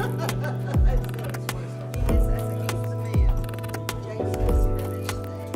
He's the man. Jason's finished there.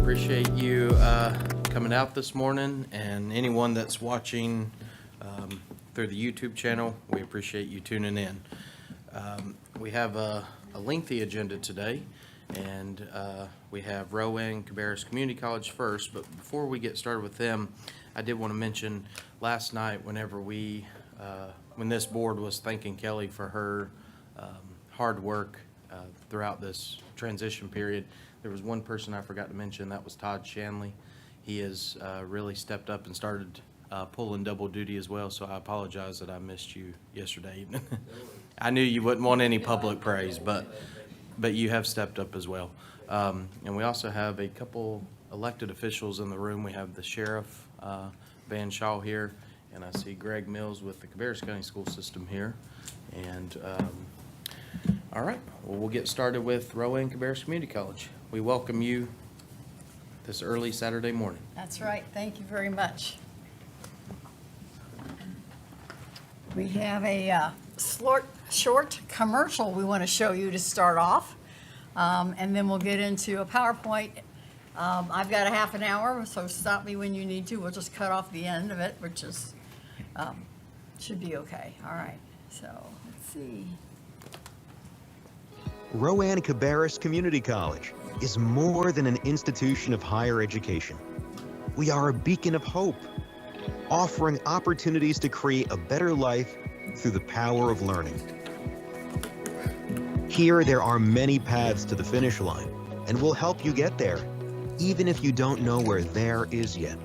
Appreciate you coming out this morning, and anyone that's watching through the YouTube channel, we appreciate you tuning in. We have a lengthy agenda today, and we have Rowan-Cabarrus Community College first, but before we get started with them, I did want to mention last night whenever when this board was thanking Kelly for her hard work throughout this transition period, there was one person I forgot to mention. That was Todd Shanley. He has really stepped up and started pulling double duty as well, so I apologize that I missed you yesterday evening. I knew you wouldn't want any public praise, but you have stepped up as well. And we also have a couple elected officials in the room. We have the Sheriff Van Shaw here, and I see Greg Mills with the Cabarrus County School System here. And all right, well, we'll get started with Rowan-Cabarrus Community College. We welcome you this early Saturday morning. That's right. Thank you very much. We have a short commercial we want to show you to start off, and then we'll get into a PowerPoint. I've got a half an hour, so stop me when you need to. We'll just cut off the end of it, which is should be okay. All right, so let's see. Rowan-Cabarrus Community College is more than an institution of higher education. We are a beacon of hope, offering opportunities to create a better life through the power of learning. Here, there are many paths to the finish line, and we'll help you get there, even if you don't know where there is yet.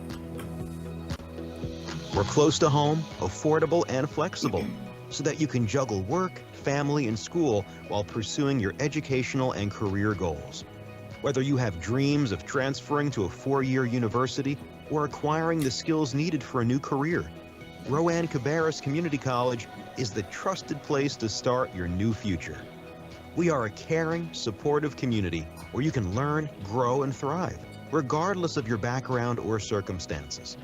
We're close to home, affordable, and flexible, so that you can juggle work, family, and school while pursuing your educational and career goals. Whether you have dreams of transferring to a four-year university or acquiring the skills needed for a new career, Rowan-Cabarrus Community College is the trusted place to start your new future. We are a caring, supportive community where you can learn, grow, and thrive, regardless of your background or circumstances.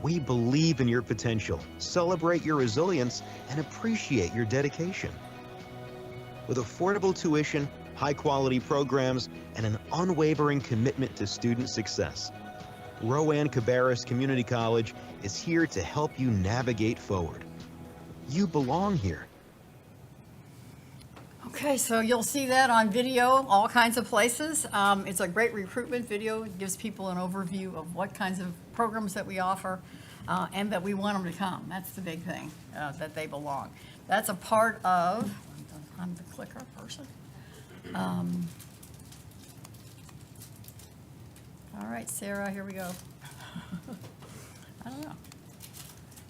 We believe in your potential, celebrate your resilience, and appreciate your dedication. With affordable tuition, high-quality programs, and an unwavering commitment to student success, Rowan-Cabarrus Community College is here to help you navigate forward. You belong here. Okay, so you'll see that on video, all kinds of places. It's a great recruitment video. It gives people an overview of what kinds of programs that we offer and that we want them to come. That's the big thing, that they belong. That's a part of, I'm the clicker person. All right, Sarah, here we go. I don't know.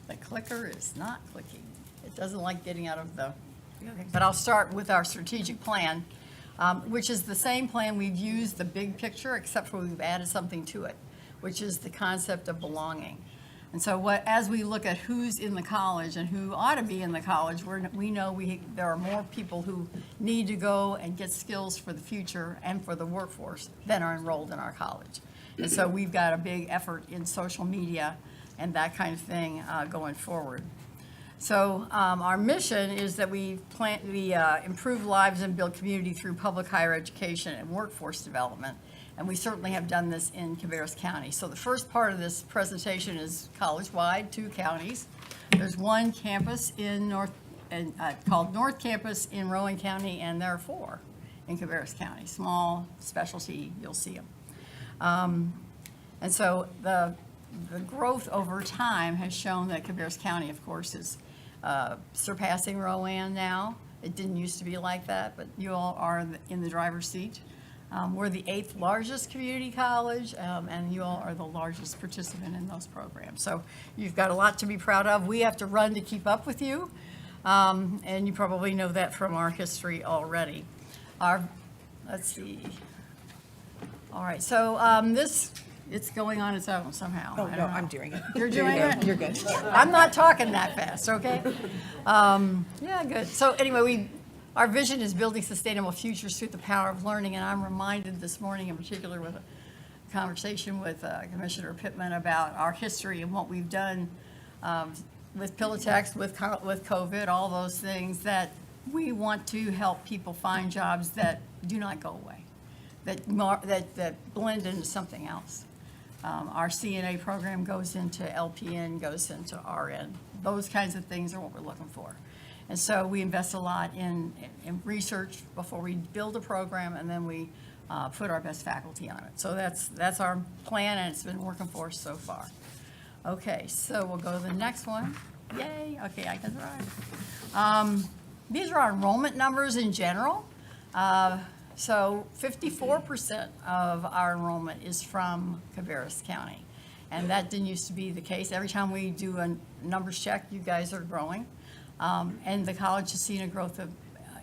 The clicker is not clicking. It doesn't like getting out of the... But I'll start with our strategic plan, which is the same plan we've used, the big picture, except for we've added something to it, which is the concept of belonging. And so as we look at who's in the college and who ought to be in the college, we know there are more people who need to go and get skills for the future and for the workforce than are enrolled in our college. And so we've got a big effort in social media and that kind of thing going forward. So our mission is that we improve lives and build community through public higher education and workforce development. And we certainly have done this in Cabarrus County. So the first part of this presentation is college-wide, 2 counties. There's one campus in called North Campus in Rowan County, and there are 4 in Cabarrus County. Small, specialty, you'll see them. And so the growth over time has shown that Cabarrus County, of course, is surpassing Rowan now. It didn't used to be like that, but you all are in the driver's seat. We're the 8th largest community college, and you all are the largest participant in those programs. So you've got a lot to be proud of. We have to run to keep up with you, and you probably know that from our history already. Let's see. All right, so it's going on its own somehow. Oh, no, I'm doing it. You're doing it? You're good. I'm not talking that fast, okay? Yeah, good. So anyway, our vision is building sustainable futures through the power of learning, and I'm reminded this morning in particular with a conversation with Commissioner Pittman about our history and what we've done with Pilatex, with COVID, all those things, that we want to help people find jobs that do not go away, that blend into something else. Our CNA program goes into LPN, goes into RN. Those kinds of things are what we're looking for. And so we invest a lot in research before we build a program, and then we put our best faculty on it. So that's our plan, and it's been working for us so far. Okay, so we'll go to the next one. Yay, okay, I can drive. These are our enrollment numbers in general. So 54% of our enrollment is from Cabarrus County. And that didn't used to be the case. Every time we do a numbers check, you guys are growing. And the college has seen a growth of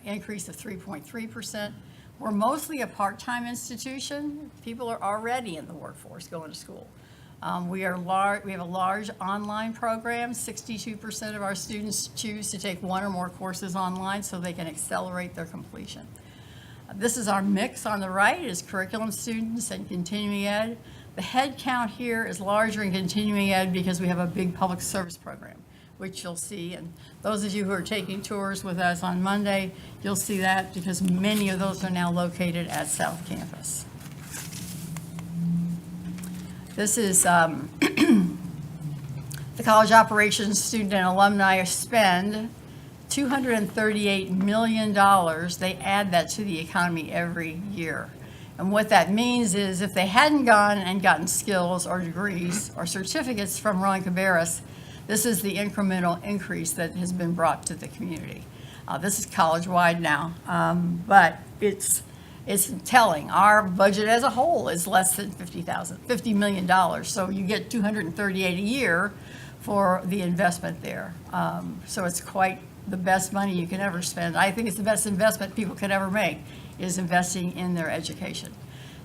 increase of 3.3%. We're mostly a part-time institution. People are already in the workforce going to school. We have a large online program. 62% of our students choose to take one or more courses online so they can accelerate their completion. This is our mix on the right is curriculum students and continuing ed. The head count here is larger in continuing ed because we have a big public service program, which you'll see. And those of you who are taking tours with us on Monday, you'll see that because many of those are now located at South Campus. This is the college operations student and alumni spend $238 million. They add that to the economy every year. And what that means is if they hadn't gone and gotten skills or degrees or certificates from Rowan-Cabarrus, this is the incremental increase that has been brought to the community. This is college-wide now, but it's telling. Our budget as a whole is less than $50 million. So you get $238 a year for the investment there. So it's quite the best money you can ever spend. I think it's the best investment people can ever make is investing in their education.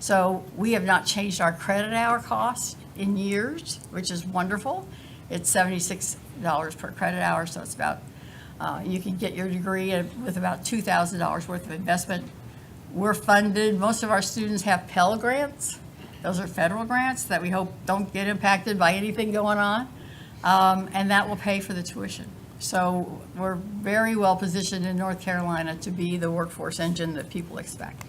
So we have not changed our credit hour cost in years, which is wonderful. It's $76 per credit hour, so it's about, you can get your degree with about $2,000 worth of investment. We're funded, most of our students have Pell Grants. Those are federal grants that we hope don't get impacted by anything going on, and that will pay for the tuition. So we're very well positioned in North Carolina to be the workforce engine that people expect.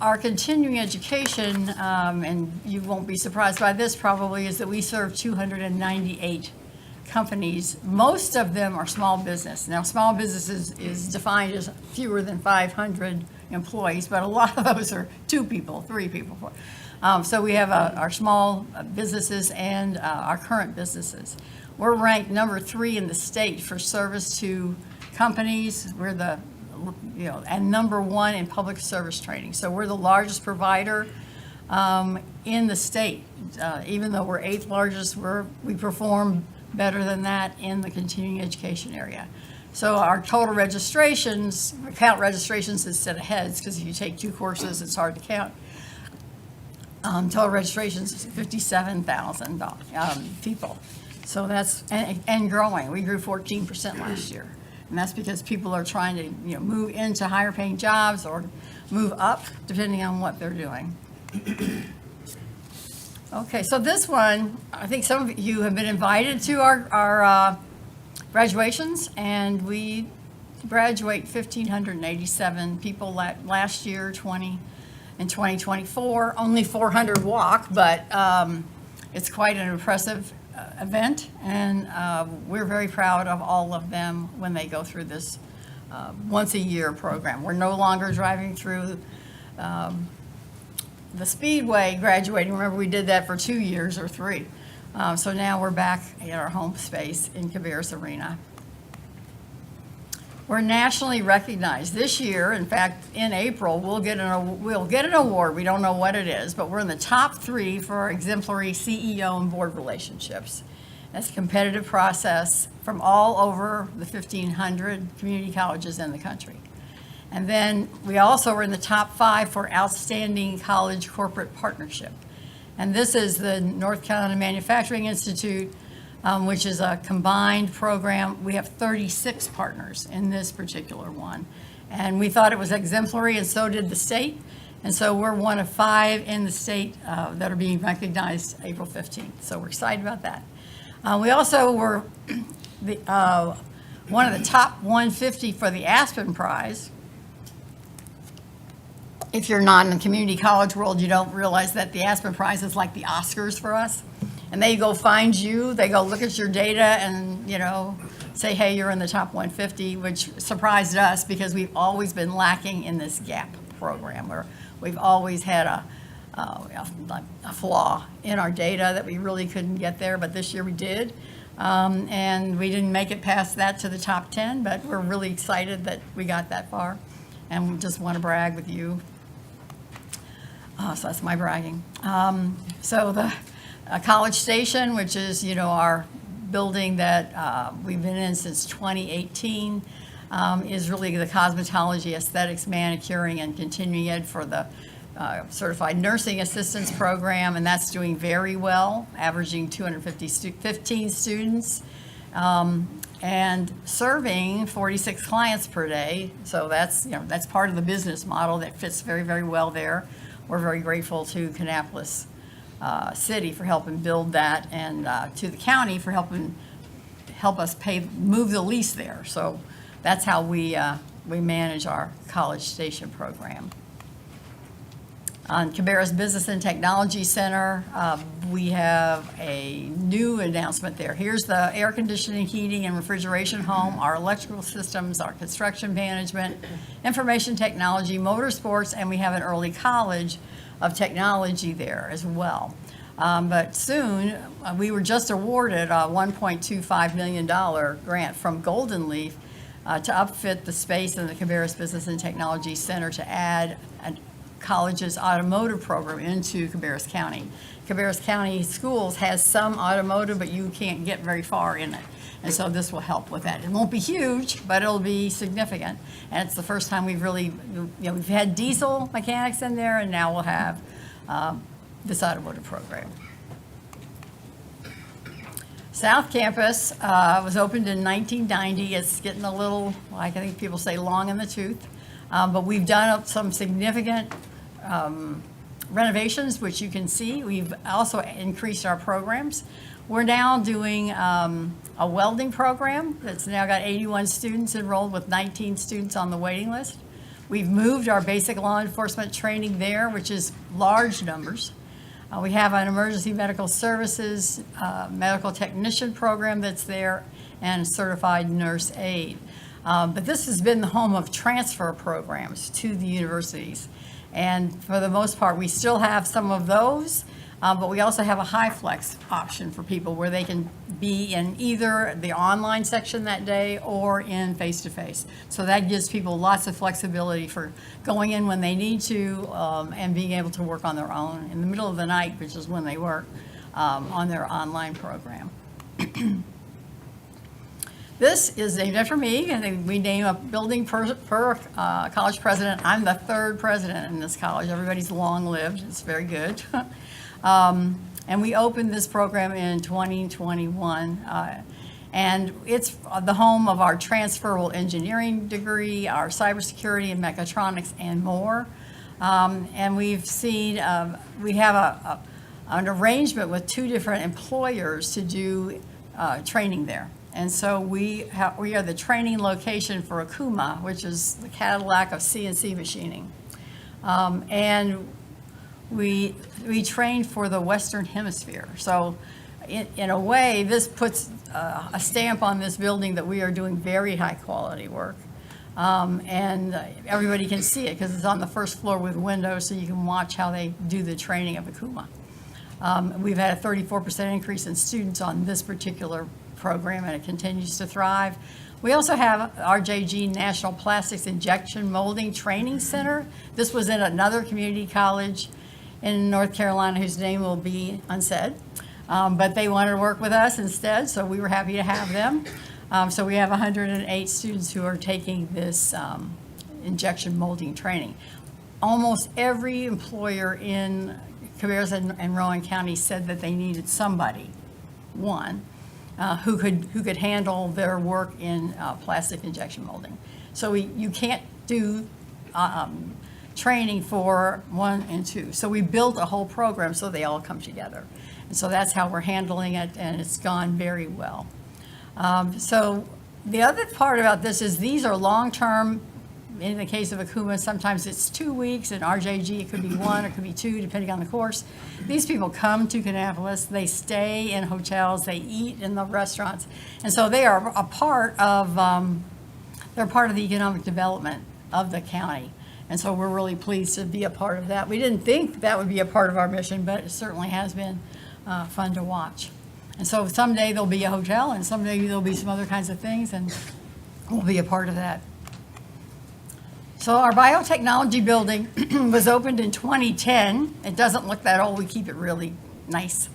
Our continuing education, and you won't be surprised by this probably, is that we serve 298 companies. Most of them are small business. Now, small business is defined as fewer than 500 employees, but a lot of those are 2 people, 3 people. So we have our small businesses and our current businesses. We're ranked number 3 in the state for service to companies. We're the, and number 1 in public service training. So we're the largest provider in the state. Even though we're 8th largest, we perform better than that in the continuing education area. So our total registrations, we count registrations instead of heads, because if you take 2 courses, it's hard to count. Total registrations is 57,000 people. So that's, and growing. We grew 14% last year. And that's because people are trying to move into higher paying jobs or move up, depending on what they're doing. Okay, so this one, I think some of you have been invited to our graduations, and we graduate 1,587 people last year, 20. In 2024, only 400 walk, but it's quite an impressive event, and we're very proud of all of them when they go through this once-a-year program. We're no longer driving through the Speedway graduating. Remember, we did that for 2 years or 3. So now we're back in our home space in Cabarrus Arena. We're nationally recognized this year. In fact, in April, we'll get an award. We don't know what it is, but we're in the top 3 for our exemplary CEO and board relationships. That's a competitive process from all over the 1,500 community colleges in the country. And then we also were in the top 5 for outstanding college corporate partnership. And this is the North Carolina Manufacturing Institute, which is a combined program. We have 36 partners in this particular one. And we thought it was exemplary, and so did the state. And so we're one of 5 in the state that are being recognized April 15th. So we're excited about that. We also were one of the top 150 for the Aspen Prize. if you're not in the community college world, you don't realize that the Aspen Prize is like the Oscars for us. And they go find you, they go look at your data and, say, hey, you're in the top 150, which surprised us because we've always been lacking in this GAP program, where we've always had a flaw in our data that we really couldn't get there, but this year we did. And we didn't make it past that to the top 10, but we're really excited that we got that far. And we just want to brag with you. So that's my bragging. So the College Station, which is, our building that we've been in since 2018, is really the cosmetology, aesthetics, manicuring, and continuing ed for the Certified Nursing Assistance Program, and that's doing very well, averaging 215 students, and serving 46 clients per day. So that's part of the business model that fits very, very well there. We're very grateful to Kannapolis City for helping build that, and to the county for help us move the lease there. So that's how we manage our College Station program. On Cabarrus Business and Technology Center, we have a new announcement there. Here's the air conditioning, heating, and refrigeration home, our electrical systems, our construction management, information technology, motorsports, and we have an early college of technology there as well. But soon, we were just awarded a $1.25 million grant from Golden Leaf to upfit the space in the Cabarrus Business and Technology Center to add a college's automotive program into Cabarrus County. Cabarrus County Schools has some automotive, but you can't get very far in it. And so this will help with that. It won't be huge, but it'll be significant. And it's the first time we've really, we've had diesel mechanics in there, and now we'll have this automotive program. South Campus was opened in 1990. It's getting a little, like I think people say, long in the tooth. But we've done some significant renovations, which you can see. We've also increased our programs. We're now doing a welding program that's now got 81 students enrolled with 19 students on the waiting list. We've moved our basic law enforcement training there, which is large numbers. We have an emergency medical services medical technician program that's there, and a certified nurse aide. But this has been the home of transfer programs to the universities. And for the most part, we still have some of those, but we also have a high flex option for people where they can be in either the online section that day or in face-to-face. So that gives people lots of flexibility for going in when they need to and being able to work on their own in the middle of the night, which is when they work, on their online program. This is named after me, and we name a building per college president. I'm the third president in this college. Everybody's long-lived. It's very good. And we opened this program in 2021. And it's the home of our transferable engineering degree, our cybersecurity and mechatronics, and more. And we've seen, we have an arrangement with 2 different employers to do training there. And so we are the training location for Akuma, which is the Cadillac of CNC machining. And we train for the Western Hemisphere. So in a way, this puts a stamp on this building that we are doing very high quality work. And everybody can see it because it's on the first floor with windows, so you can watch how they do the training of Akuma. We've had a 34% increase in students on this particular program, and it continues to thrive. We also have RJG National Plastics Injection Molding Training Center. This was in another community college in North Carolina whose name will be unsaid, but they wanted to work with us instead, so we were happy to have them. So we have 108 students who are taking this injection molding training. Almost every employer in Cabarrus and Rowan County said that they needed somebody, who could handle their work in plastic injection molding. So you can't do training for 1 and 2. So we built a whole program so they all come together. And so that's how we're handling it, and it's gone very well. So the other part about this is these are long-term In the case of Akuma, sometimes it's 2 weeks. In RJG, it could be 1 or it could be 2, depending on the course. These people come to Kannapolis. They stay in hotels. They eat in the restaurants. And so they are a part of, they're part of the economic development of the county. And so we're really pleased to be a part of that. We didn't think that would be a part of our mission, but it certainly has been fun to watch. And so someday there'll be a hotel, and someday there'll be some other kinds of things, and we'll be a part of that. So our biotechnology building was opened in 2010. It doesn't look that old. We keep it really nice.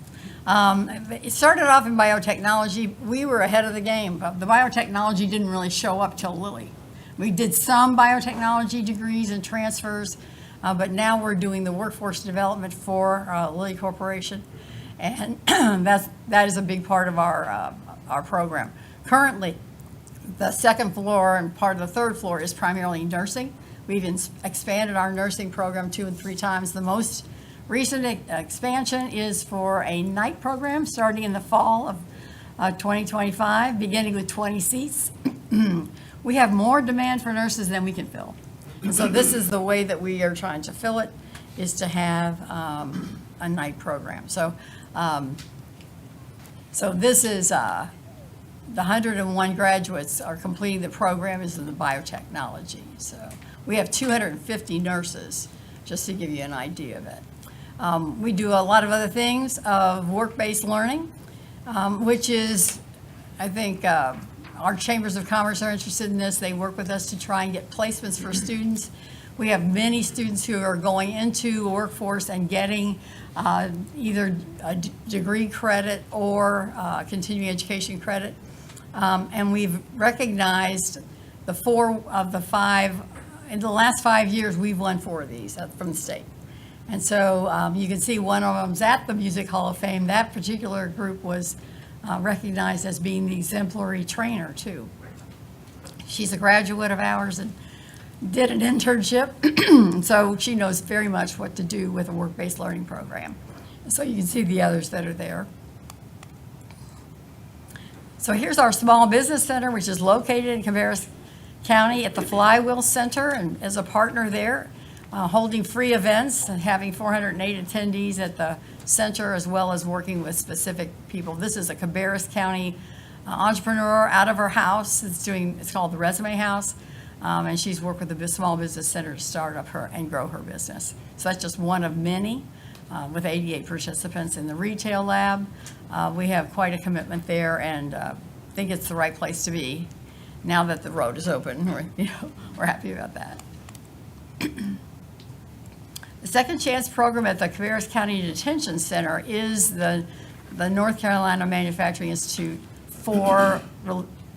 It started off in biotechnology. We were ahead of the game, but the biotechnology didn't really show up till Lilly. We did some biotechnology degrees and transfers, but now we're doing the workforce development for Lilly Corporation, and that is a big part of our program. Currently, the second floor and part of the third floor is primarily nursing. We've expanded our nursing program 2 and 3 times. The most recent expansion is for a night program starting in the fall of 2025, beginning with 20 seats. We have more demand for nurses than we can fill. And so this is the way that we are trying to fill it, is to have a night program. So this is the 101 graduates are completing the program is in the biotechnology. So we have 250 nurses, just to give you an idea of it. We do a lot of other things of work-based learning, which is, I think, our chambers of commerce are interested in this. They work with us to try and get placements for students. We have many students who are going into the workforce and getting either a degree credit or continuing education credit. And we've recognized the 4 of the 5, in the last 5 years, we've won 4 of these from the state. And so you can see one of them's at the Music Hall of Fame. That particular group was recognized as being the exemplary trainer too. She's a graduate of ours and did an internship, so she knows very much what to do with a work-based learning program. And so you can see the others that are there. So here's our small business center, which is located in Cabarrus County at the Flywheel Center, and as a partner there, holding free events and having 408 attendees at the center, as well as working with specific people. This is a Cabarrus County entrepreneur out of her house. It's called the Resume House, and she's worked with the Small Business Center to start up her and grow her business. So that's just one of many, with 88 participants in the retail lab. We have quite a commitment there, and think it's the right place to be. Now that the road is open, we're happy about that. The Second Chance program at the Cabarrus County Detention Center is the North Carolina Manufacturing Institute for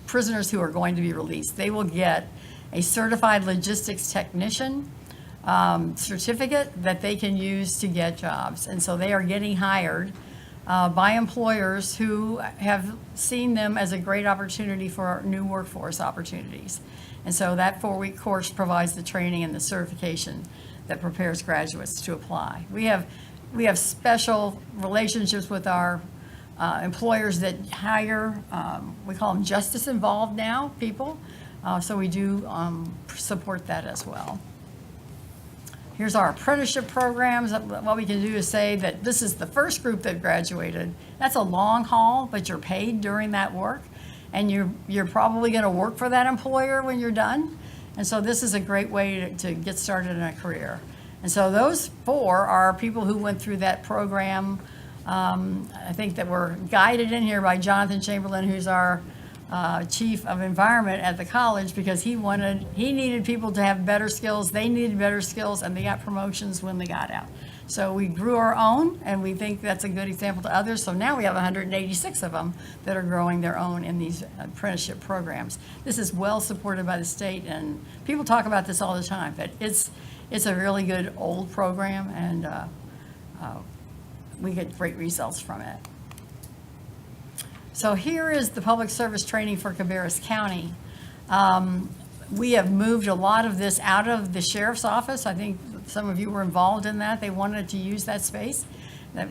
prisoners who are going to be released. They will get a certified logistics technician certificate that they can use to get jobs. And so they are getting hired by employers who have seen them as a great opportunity for new workforce opportunities. And so that 4-week course provides the training and the certification that prepares graduates to apply. We have special relationships with our employers that hire, we call them justice involved now people. So we do support that as well. Here's our apprenticeship programs. What we can do is say that this is the first group that graduated. That's a long haul, but you're paid during that work, and you're probably going to work for that employer when you're done. And so this is a great way to get started in a career. And so those 4 are people who went through that program. I think that were guided in here by Jonathan Chamberlain, who's our chief of environment at the college, because he needed people to have better skills. They needed better skills, and they got promotions when they got out. So we grew our own, and we think that's a good example to others. So now we have 186 of them that are growing their own in these apprenticeship programs. This is well supported by the state, and people talk about this all the time, but it's a really good old program, and we get great results from it. So here is the public service training for Cabarrus County. We have moved a lot of this out of the sheriff's office. I think some of you were involved in that. They wanted to use that space,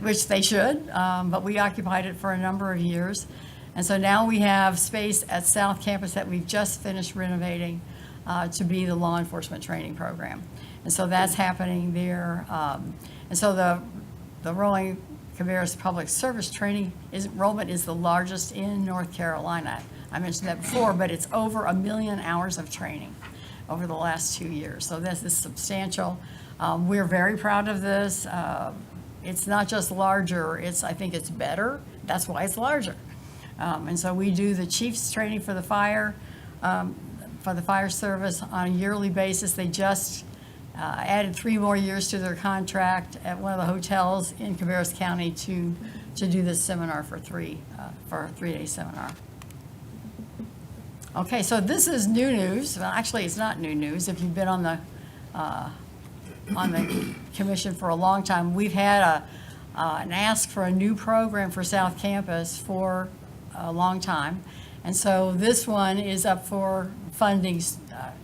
which they should, but we occupied it for a number of years. And so now we have space at South Campus that we've just finished renovating. to be the law enforcement training program. And so that's happening there. And so the Rowan-Cabarrus Public Service Training enrollment is the largest in North Carolina. I mentioned that before, but it's over 1 million hours of training over the last 2 years. So this is substantial. We're very proud of this. It's not just larger, I think it's better. That's why it's larger. And so we do the chief's training for the fire service on a yearly basis. They just added 3 more years to their contract at one of the hotels in Cabarrus County to do this seminar for a 3-day seminar. Okay, so this is new news. Well, actually, it's not new news. If you've been on the commission for a long time, we've had an ask for a new program for South Campus for a long time. And so this one is up for funding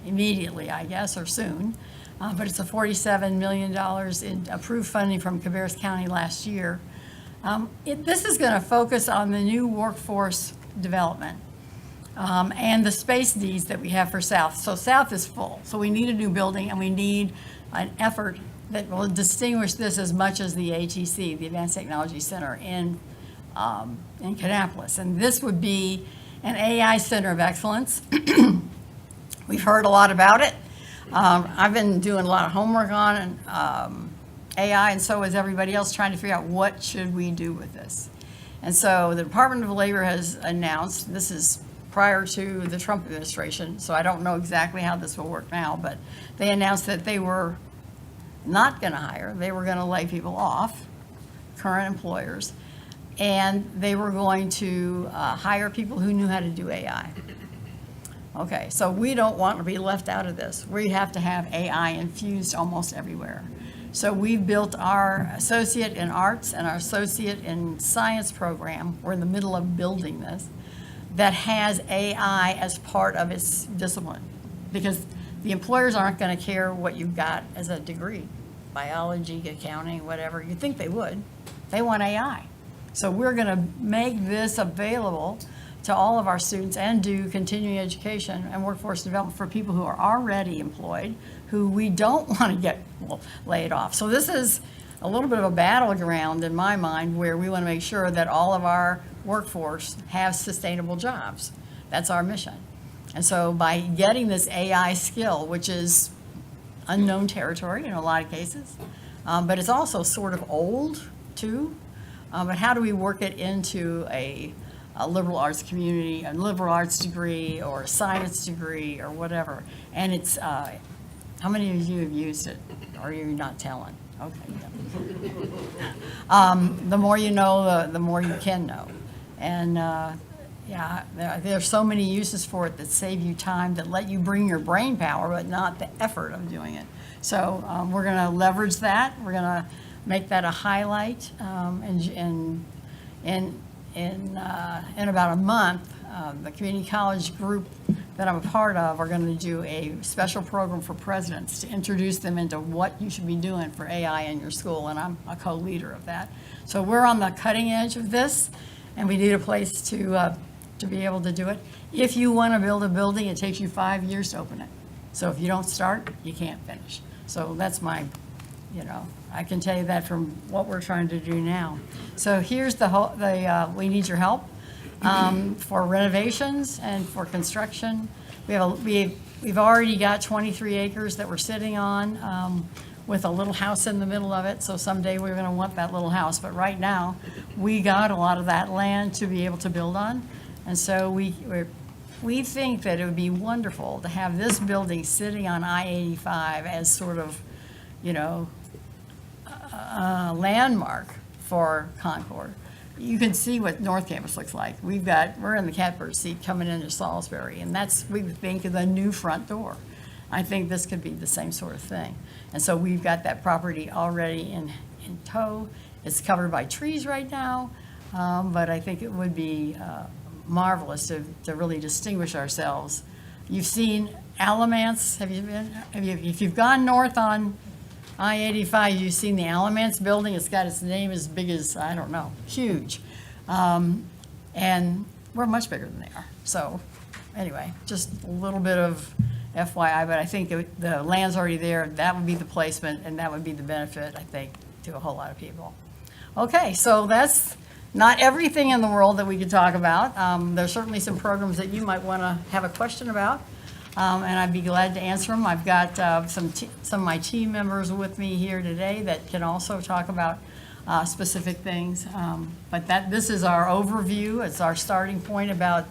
immediately, I guess, or soon. But it's a $47 million in approved funding from Cabarrus County last year. This is going to focus on the new workforce development and the space needs that we have for South. So South is full. So we need a new building, and we need an effort that will distinguish this as much as the ATC, the Advanced Technology Center in Kannapolis. And this would be an AI Center of Excellence. We've heard a lot about it. I've been doing a lot of homework on AI, and so is everybody else, trying to figure out what should we do with this. And so the Department of Labor has announced, this is prior to the Trump administration, so I don't know exactly how this will work now, but they announced that they were not going to hire. They were going to lay people off, current employers, and they were going to hire people who knew how to do AI. Okay, so we don't want to be left out of this. We have to have AI infused almost everywhere. So we've built our associate in arts and our associate in science program. We're in the middle of building this, that has AI as part of its discipline. Because the employers aren't going to care what you've got as a degree, biology, accounting, whatever. You'd think they would. They want AI. So we're going to make this available to all of our students and do continuing education and workforce development for people who are already employed, who we don't want to get laid off. So this is a little bit of a battleground in my mind, where we want to make sure that all of our workforce have sustainable jobs. That's our mission. And so by getting this AI skill, which is unknown territory in a lot of cases, but it's also sort of old too, but how do we work it into a liberal arts community, a liberal arts degree or a science degree or whatever? And it's, how many of you have used it? Or are you not telling? Okay. Yeah. The more you know, the more you can know. And yeah, there's so many uses for it that save you time, that let you bring your brain power, but not the effort of doing it. So we're going to leverage that. We're going to make that a highlight. And in about a month, the community college group that I'm a part of are going to do a special program for presidents to introduce them into what you should be doing for AI in your school, and I'm a co-leader of that. So we're on the cutting edge of this, and we need a place to be able to do it. If you want to build a building, it takes you 5 years to open it. So if you don't start, you can't finish. So that's my, I can tell you that from what we're trying to do now. So here's we need your help for renovations and for construction. We've already got 23 acres that we're sitting on with a little house in the middle of it. So someday we're going to want that little house. But right now, we got a lot of that land to be able to build on. And so we think that it would be wonderful to have this building sitting on I-85 as sort of, a landmark for Concord. You can see what North Campus looks like. We're in the catbird seat coming into Salisbury, and we think of the new front door. I think this could be the same sort of thing. And so we've got that property already in tow. It's covered by trees right now, but I think it would be marvelous to really distinguish ourselves. You've seen Alamance. If you've gone north on I-85, you've seen the Alamance building. It's got its name as big as, I don't know, huge. And we're much bigger than they are. So anyway, just a little bit of FYI, but I think the land's already there. That would be the placement, and that would be the benefit, I think, to a whole lot of people. Okay, so that's not everything in the world that we could talk about. There's certainly some programs that you might want to have a question about, and I'd be glad to answer them. I've got some of my team members with me here today that can also talk about specific things. But this is our overview. It's our starting point about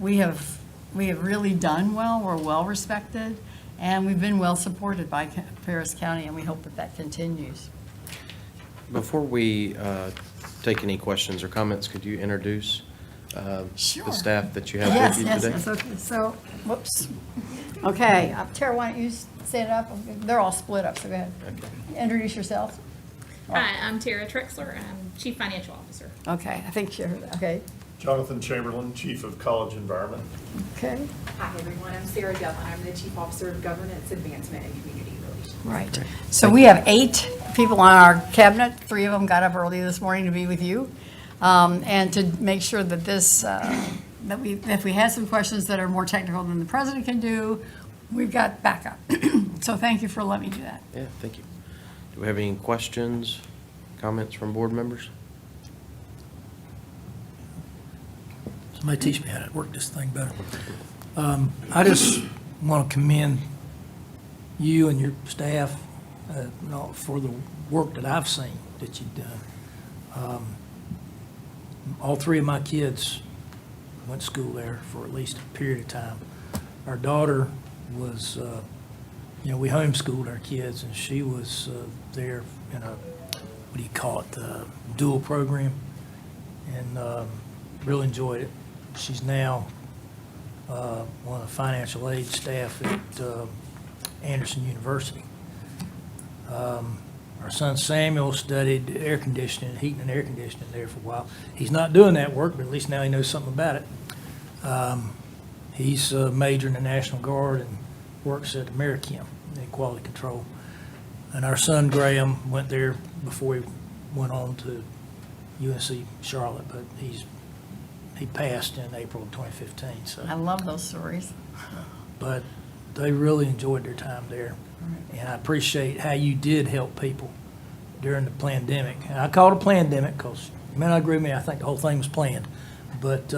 we have really done well. We're well respected, and we've been well supported by Paris County, and we hope that that continues. Before we take any questions or comments, could you introduce Sure. the staff that you have Yes, with you yes, today? yes, okay, so, whoops. Okay, Tara, why don't you stand up? They're all split up, so go ahead. Introduce yourself. Hi, I'm Tara Trexler. I'm Chief Financial Officer. Okay, I think you're, okay, Jonathan Chamberlain, Chief of College Environment. okay, Hi, everyone. I'm Sarah Devlin. I'm the Chief Officer of Governance, Advancement, and Community Relations. right. So we have 8 people on our cabinet. 3 of them got up early this morning to be with you. And to make sure that this, if we have some questions that are more technical than the president can do, we've got backup. So thank you for letting me do that. Yeah, thank you. Do we have any questions, comments from board members? Somebody teach me how to work this thing better. I just want to commend you and your staff for the work that I've seen that you've done. All 3 of my kids went to school there for at least a period of time. Our daughter was, we homeschooled our kids, and she was there in a, what do you call it, dual program, and really enjoyed it. She's now one of the financial aid staff at Anderson University. Our son Samuel studied air conditioning, heating and air conditioning there for a while. He's not doing that work, but at least now he knows something about it. He's majored in the National Guard and works at Americhem in quality control. And our son Graham went there before he went on to UNC Charlotte, but he passed in April of 2015. So, I love those stories. but they really enjoyed their time there. And I appreciate how you did help people during the pandemic. And I call it a pandemic because you may not agree with me, I think the whole thing was planned. But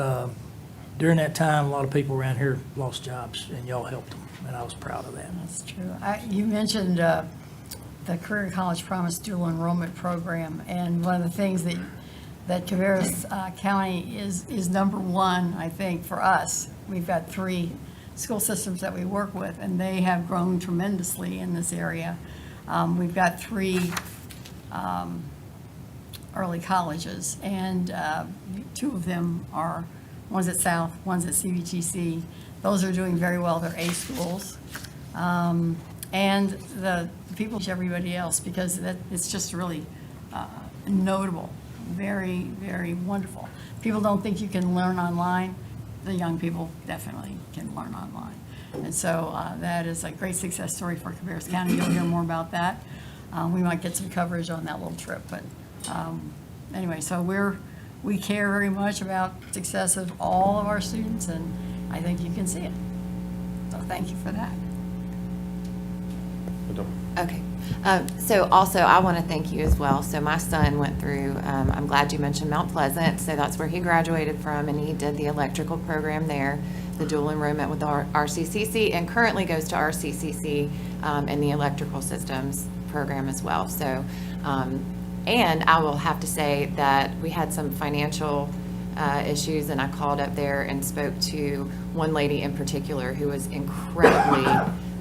during that time, a lot of people around here lost jobs, and y'all helped them, and I was proud of that. That's true. You mentioned the Career College Promise Dual Enrollment Program, and one of the things that Cabarrus County is number one, I think, for us. We've got 3 school systems that we work with, and they have grown tremendously in this area. We've got 3 early colleges, and 2 of them are, one's at South, one's at CBTC. Those are doing very well. They're A schools. And the people teach everybody else, because it's just really notable, very, very wonderful. People don't think you can learn online. The young people definitely can learn online. And so that is a great success story for Cabarrus County. You'll hear more about that. We might get some coverage on that little trip, but anyway, so we care very much about success of all of our students, and I think you can see it. So thank you for that. Okay. So also, I want to thank you as well. So my son went through, I'm glad you mentioned Mount Pleasant. So that's where he graduated from, and he did the electrical program there, the dual enrollment with our RCCC, and currently goes to RCCC in the electrical systems program as well. So, and I will have to say that we had some financial issues, and I called up there and spoke to one lady in particular who was incredibly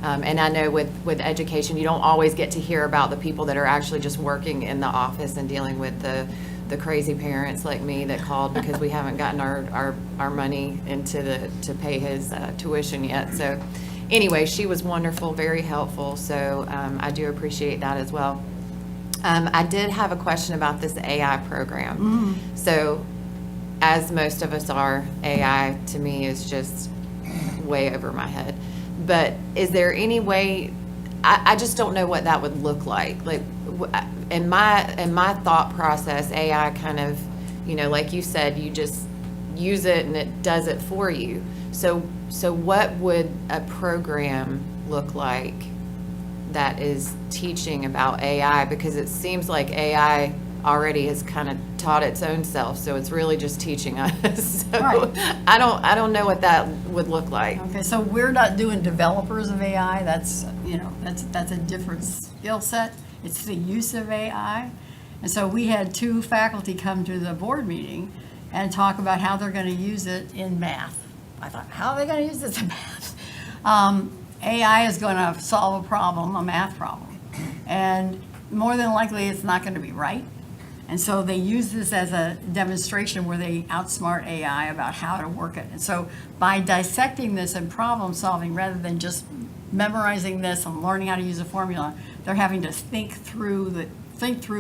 and I know with education, you don't always get to hear about the people that are actually just working in the office and dealing with the crazy parents like me that called because we haven't gotten our money to pay his tuition yet. So anyway, she was wonderful, very helpful. So I do appreciate that as well. I did have a question about this AI program. So as most of us are, AI to me is just way over my head. But is there any way, I just don't know what that would look like. Like in my thought process, AI kind of, like you said, use it and it does it for you. So what would a program look like that is teaching about AI? Because it seems like AI already has kind of taught its own self, so it's really just teaching us. So Right. I don't know what that would look like. Okay, so we're not doing developers of AI. That's, that's a different skill set. It's the use of AI. And so we had 2 faculty come to the board meeting and talk about how they're going to use it in math. I thought, how are they going to use this in math? AI is going to solve a problem, a math problem. And more than likely, it's not going to be right. And so they use this as a demonstration where they outsmart AI about how to work it. And so by dissecting this and problem solving, rather than just memorizing this and learning how to use a formula, they're having to think through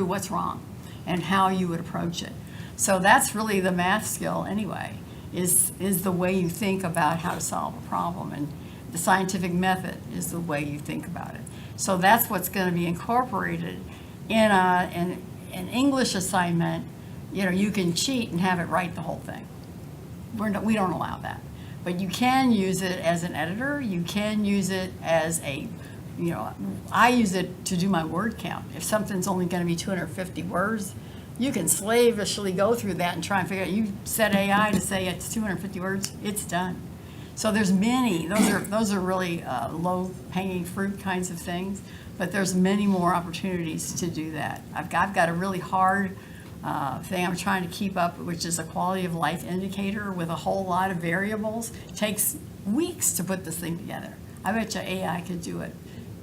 what's wrong and how you would approach it. So that's really the math skill anyway, is the way you think about how to solve a problem. And the scientific method is the way you think about it. So that's what's going to be incorporated in an English assignment. You can cheat and have it write the whole thing. We don't allow that. But you can use it as an editor. You can use it as I use it to do my word count. If something's only going to be 250 words, you can slavishly go through that and try and figure out. You set AI to say it's 250 words, it's done. So there's many. Those are really low-hanging fruit kinds of things. But there's many more opportunities to do that. I've got a really hard thing I'm trying to keep up, which is a quality of life indicator with a whole lot of variables. It takes weeks to put this thing together. I bet you AI could do it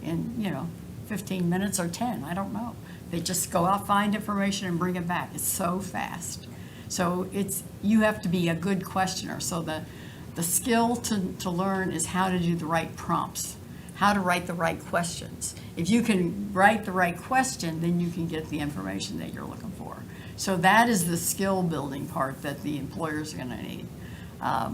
in 15 minutes or 10. I don't know. They just go out, find information, and bring it back. It's so fast. So you have to be a good questioner. So the skill to learn is how to do the right prompts, how to write the right questions. If you can write the right question, then you can get the information that you're looking for. So that is the skill building part that the employers are going to need. I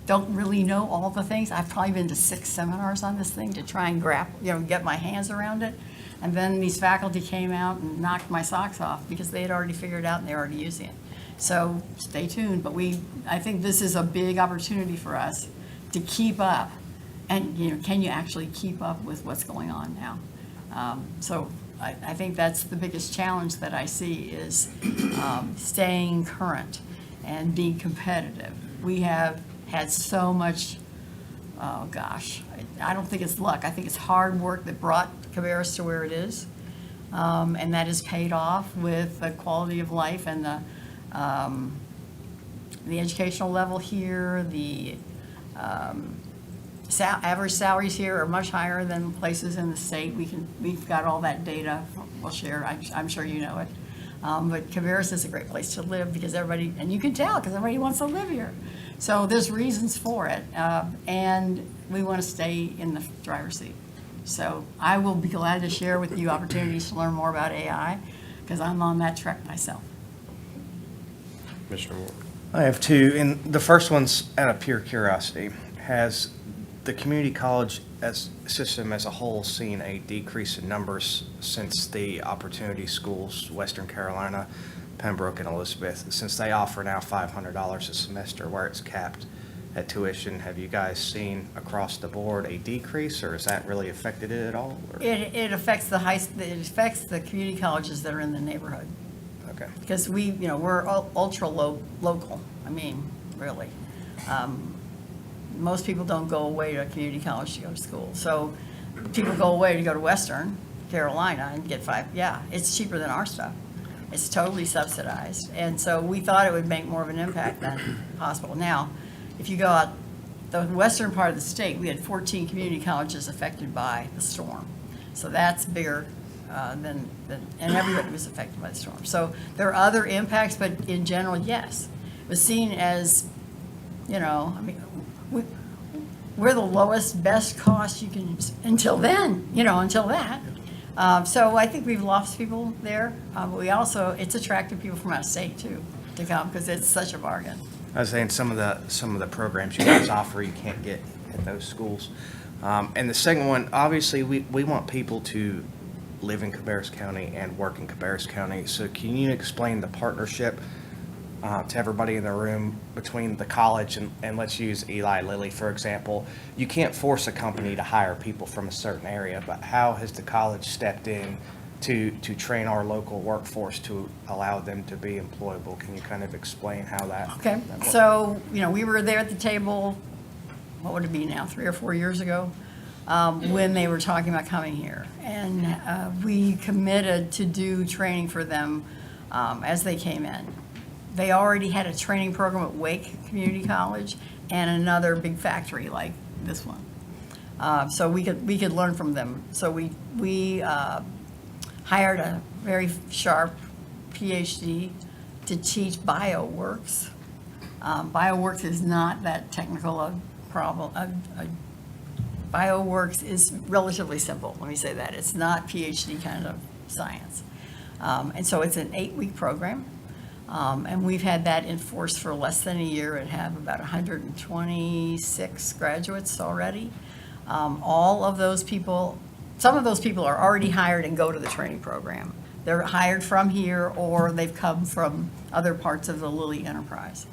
don't really know all the things. I've probably been to 6 seminars on this thing to try and get my hands around it. And then these faculty came out and knocked my socks off because they had already figured it out and they're already using it. So stay tuned, but I think this is a big opportunity for us to keep up. And, can you actually keep up with what's going on now? So I think that's the biggest challenge that I see is staying current and being competitive. We have had so much, oh gosh, I don't think it's luck. I think it's hard work that brought Cabarrus to where it is. And that has paid off with the quality of life and the educational level here. The average salaries here are much higher than places in the state. We've got all that data we'll share. I'm sure you know it. But Cabarrus is a great place to live because everybody, and you can tell because everybody wants to live here. So there's reasons for it, and we want to stay in the driver's seat. So I will be glad to share with you opportunities to learn more about AI because I'm on that track myself. Mr. Moore. I have 2, and the first one's out of pure curiosity. Has the community college system as a whole seen a decrease in numbers since the Opportunity Schools, Western Carolina, Pembroke, and Elizabeth, since they offer now $500 a semester where it's capped at tuition? Have you guys seen across the board a decrease, or has that really affected it at all? Or? It affects it affects the community colleges that are in the neighborhood. Okay. Because we're ultra local. I mean, really. Most people don't go away to a community college to go to school. So people go away to go to Western Carolina and get it's cheaper than our stuff. It's totally subsidized. And so we thought it would make more of an impact than possible. Now, if you go out the western part of the state, we had 14 community colleges affected by the storm. So that's bigger and everybody was affected by the storm. So there are other impacts, but in general, yes. It was seen as, we're the lowest, best cost you can, until that. So I think we've lost people there. But we also, it's attracted people from out of state too to come because it's such a bargain. I was saying some of the programs you guys offer you can't get at those schools. And the second one, obviously, we want people to live in Cabarrus County and work in Cabarrus County. So can you explain the partnership to everybody in the room between the college and let's use Eli Lilly, for example? You can't force a company to hire people from a certain area, but how has the college stepped in to train our local workforce to allow them to be employable? Can you kind of explain how that? Okay, so, we were there at the table, what would it be now, 3 or 4 years ago, when they were talking about coming here. And we committed to do training for them as they came in. They already had a training program at Wake Community College and another big factory like this one. So we could learn from them. So we hired a very sharp PhD to teach BioWorks. BioWorks is not that technical a problem. BioWorks is relatively simple, let me say that. It's not PhD kind of science. And so it's an 8-week program. And we've had that in force for less than a year and have about 126 graduates already. All of those people, some of those people are already hired and go to the training program. They're hired from here or they've come from other parts of the Lilly enterprise.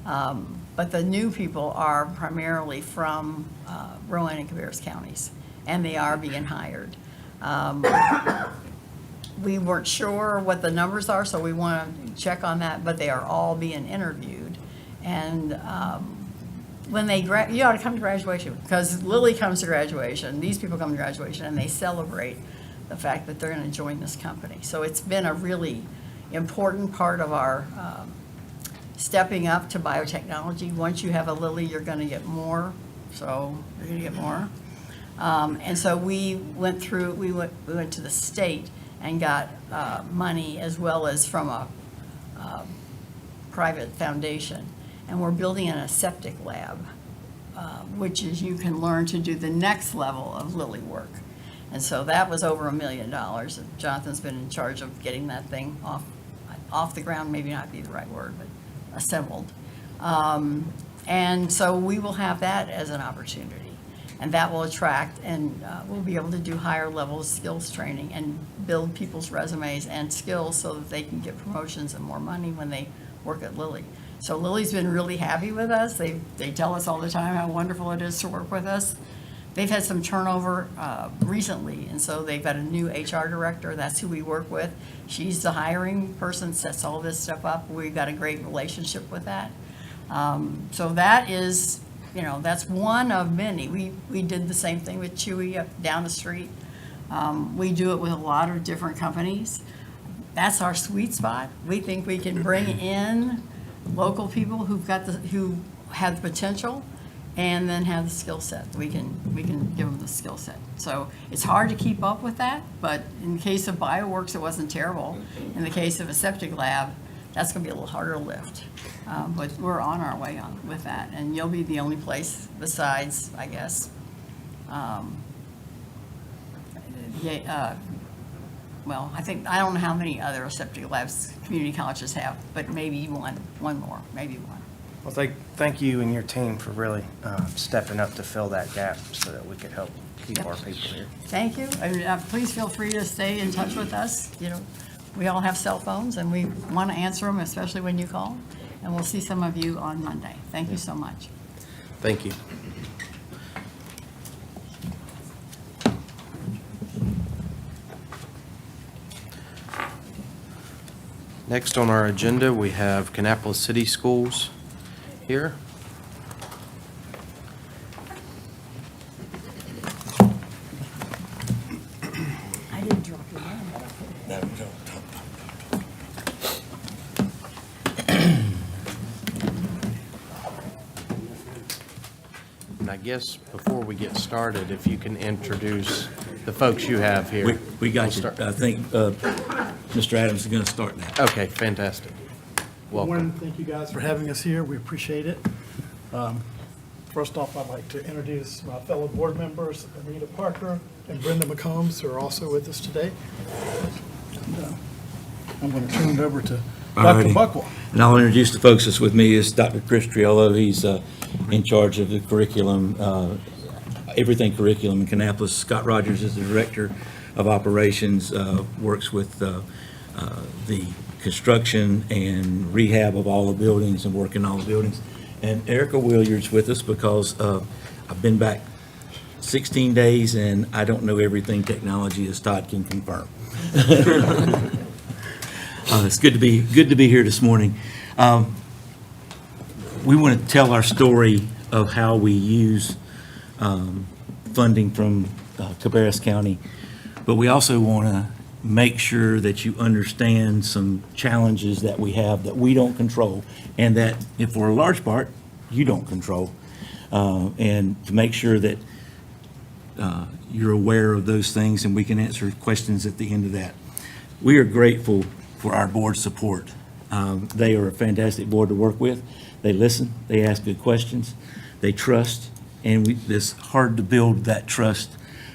But the new people are primarily from Rowan and Cabarrus counties, and they are being hired. We weren't sure what the numbers are, so we want to check on that, but they are all being interviewed. And when they you ought to come to graduation, because Lilly comes to graduation, these people come to graduation, and they celebrate the fact that they're going to join this company. So it's been a really important part of our stepping up to biotechnology. Once you have a Lilly, you're going to get more, so you're going to get more. And so we went to the state and got money as well as from a private foundation. And we're building an aseptic lab, which is you can learn to do the next level of Lilly work. And so that was over $1 million. Jonathan's been in charge of getting that thing off the ground, maybe not be the right word, but assembled. And so we will have that as an opportunity. And that will attract, and we'll be able to do higher level skills training and build people's resumes and skills so that they can get promotions and more money when they work at Lilly. So Lilly's been really happy with us. They tell us all the time how wonderful it is to work with us. They've had some turnover recently, and so they've got a new HR director. That's who we work with. She's the hiring person, sets all this stuff up. We've got a great relationship with that. So that is, that's one of many. We did the same thing with Chewy up down the street. We do it with a lot of different companies. That's our sweet spot. We think we can bring in local people who have the potential and then have the skill set. We can give them the skill set. So it's hard to keep up with that, but in the case of BioWorks, it wasn't terrible. In the case of a septic lab, that's going to be a little harder to lift. But we're on our way with that, and you'll be the only place besides, I guess, well, I don't know how many other septic labs community colleges have, but maybe one more, maybe one. Well, thank you and your team for really stepping up to fill that gap so that we could help keep our people here. Thank you. And please feel free to stay in touch with us. We all have cell phones, and we want to answer them, especially when you call. And we'll see some of you on Monday. Thank you so much. Thank you. Next on our agenda, we have Kannapolis City Schools here. I didn't drop your name. And I guess before we get started, if you can introduce the folks you have here. We got you. We'll start. I think Mr. Adams is going to start now. Okay, fantastic. Welcome. Warren, thank you guys for having us here. We appreciate it. First off, I'd like to introduce my fellow board members, Anita Parker and Brenda McCombs, who are also with us today. And, I'm going to turn it over to Dr. Alrighty. Buckwell. And I'll introduce the folks that's with me. Is Dr. Chris Triolo. He's in charge of the curriculum, everything curriculum in Kannapolis. Scott Rogers is the director of Operations, works with the construction and rehab of all the buildings and work in all the buildings. And Erica Williard's with us because I've been back 16 days and I don't know everything technology, as Todd can confirm. It's good to be here this morning. We want to tell our story of how we use funding from Cabarrus County, but we also want to make sure that you understand some challenges that we have that we don't control, and that, if for a large part, you don't control, and to make sure that you're aware of those things and we can answer questions at the end of that. We are grateful for our board support. They are a fantastic board to work with. They listen, they ask good questions, they trust, and it's hard to build that trust,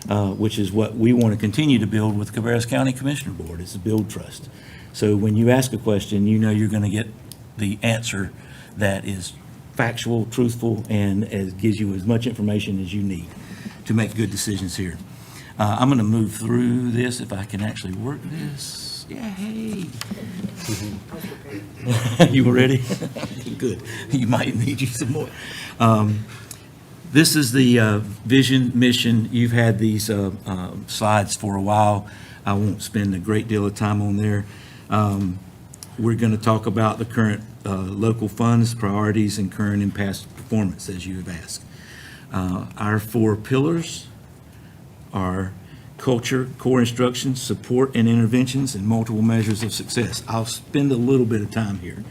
which is what we want to continue to build with Cabarrus County Commissioner Board, is to build trust. So when you ask a question, you know you're going to get the answer that is factual, truthful, and gives you as much information as you need to make good decisions here. I'm going to move through this if I can actually work this. Yay! You ready? Good. You might need you some more. This is the vision, mission. You've had these slides for a while. I won't spend a great deal of time on there. We're going to talk about the current local funds, priorities, and current and past performance, as you have asked. Our 4 pillars are culture, core instruction, support and interventions, and multiple measures of success. I'll spend a little bit of time here.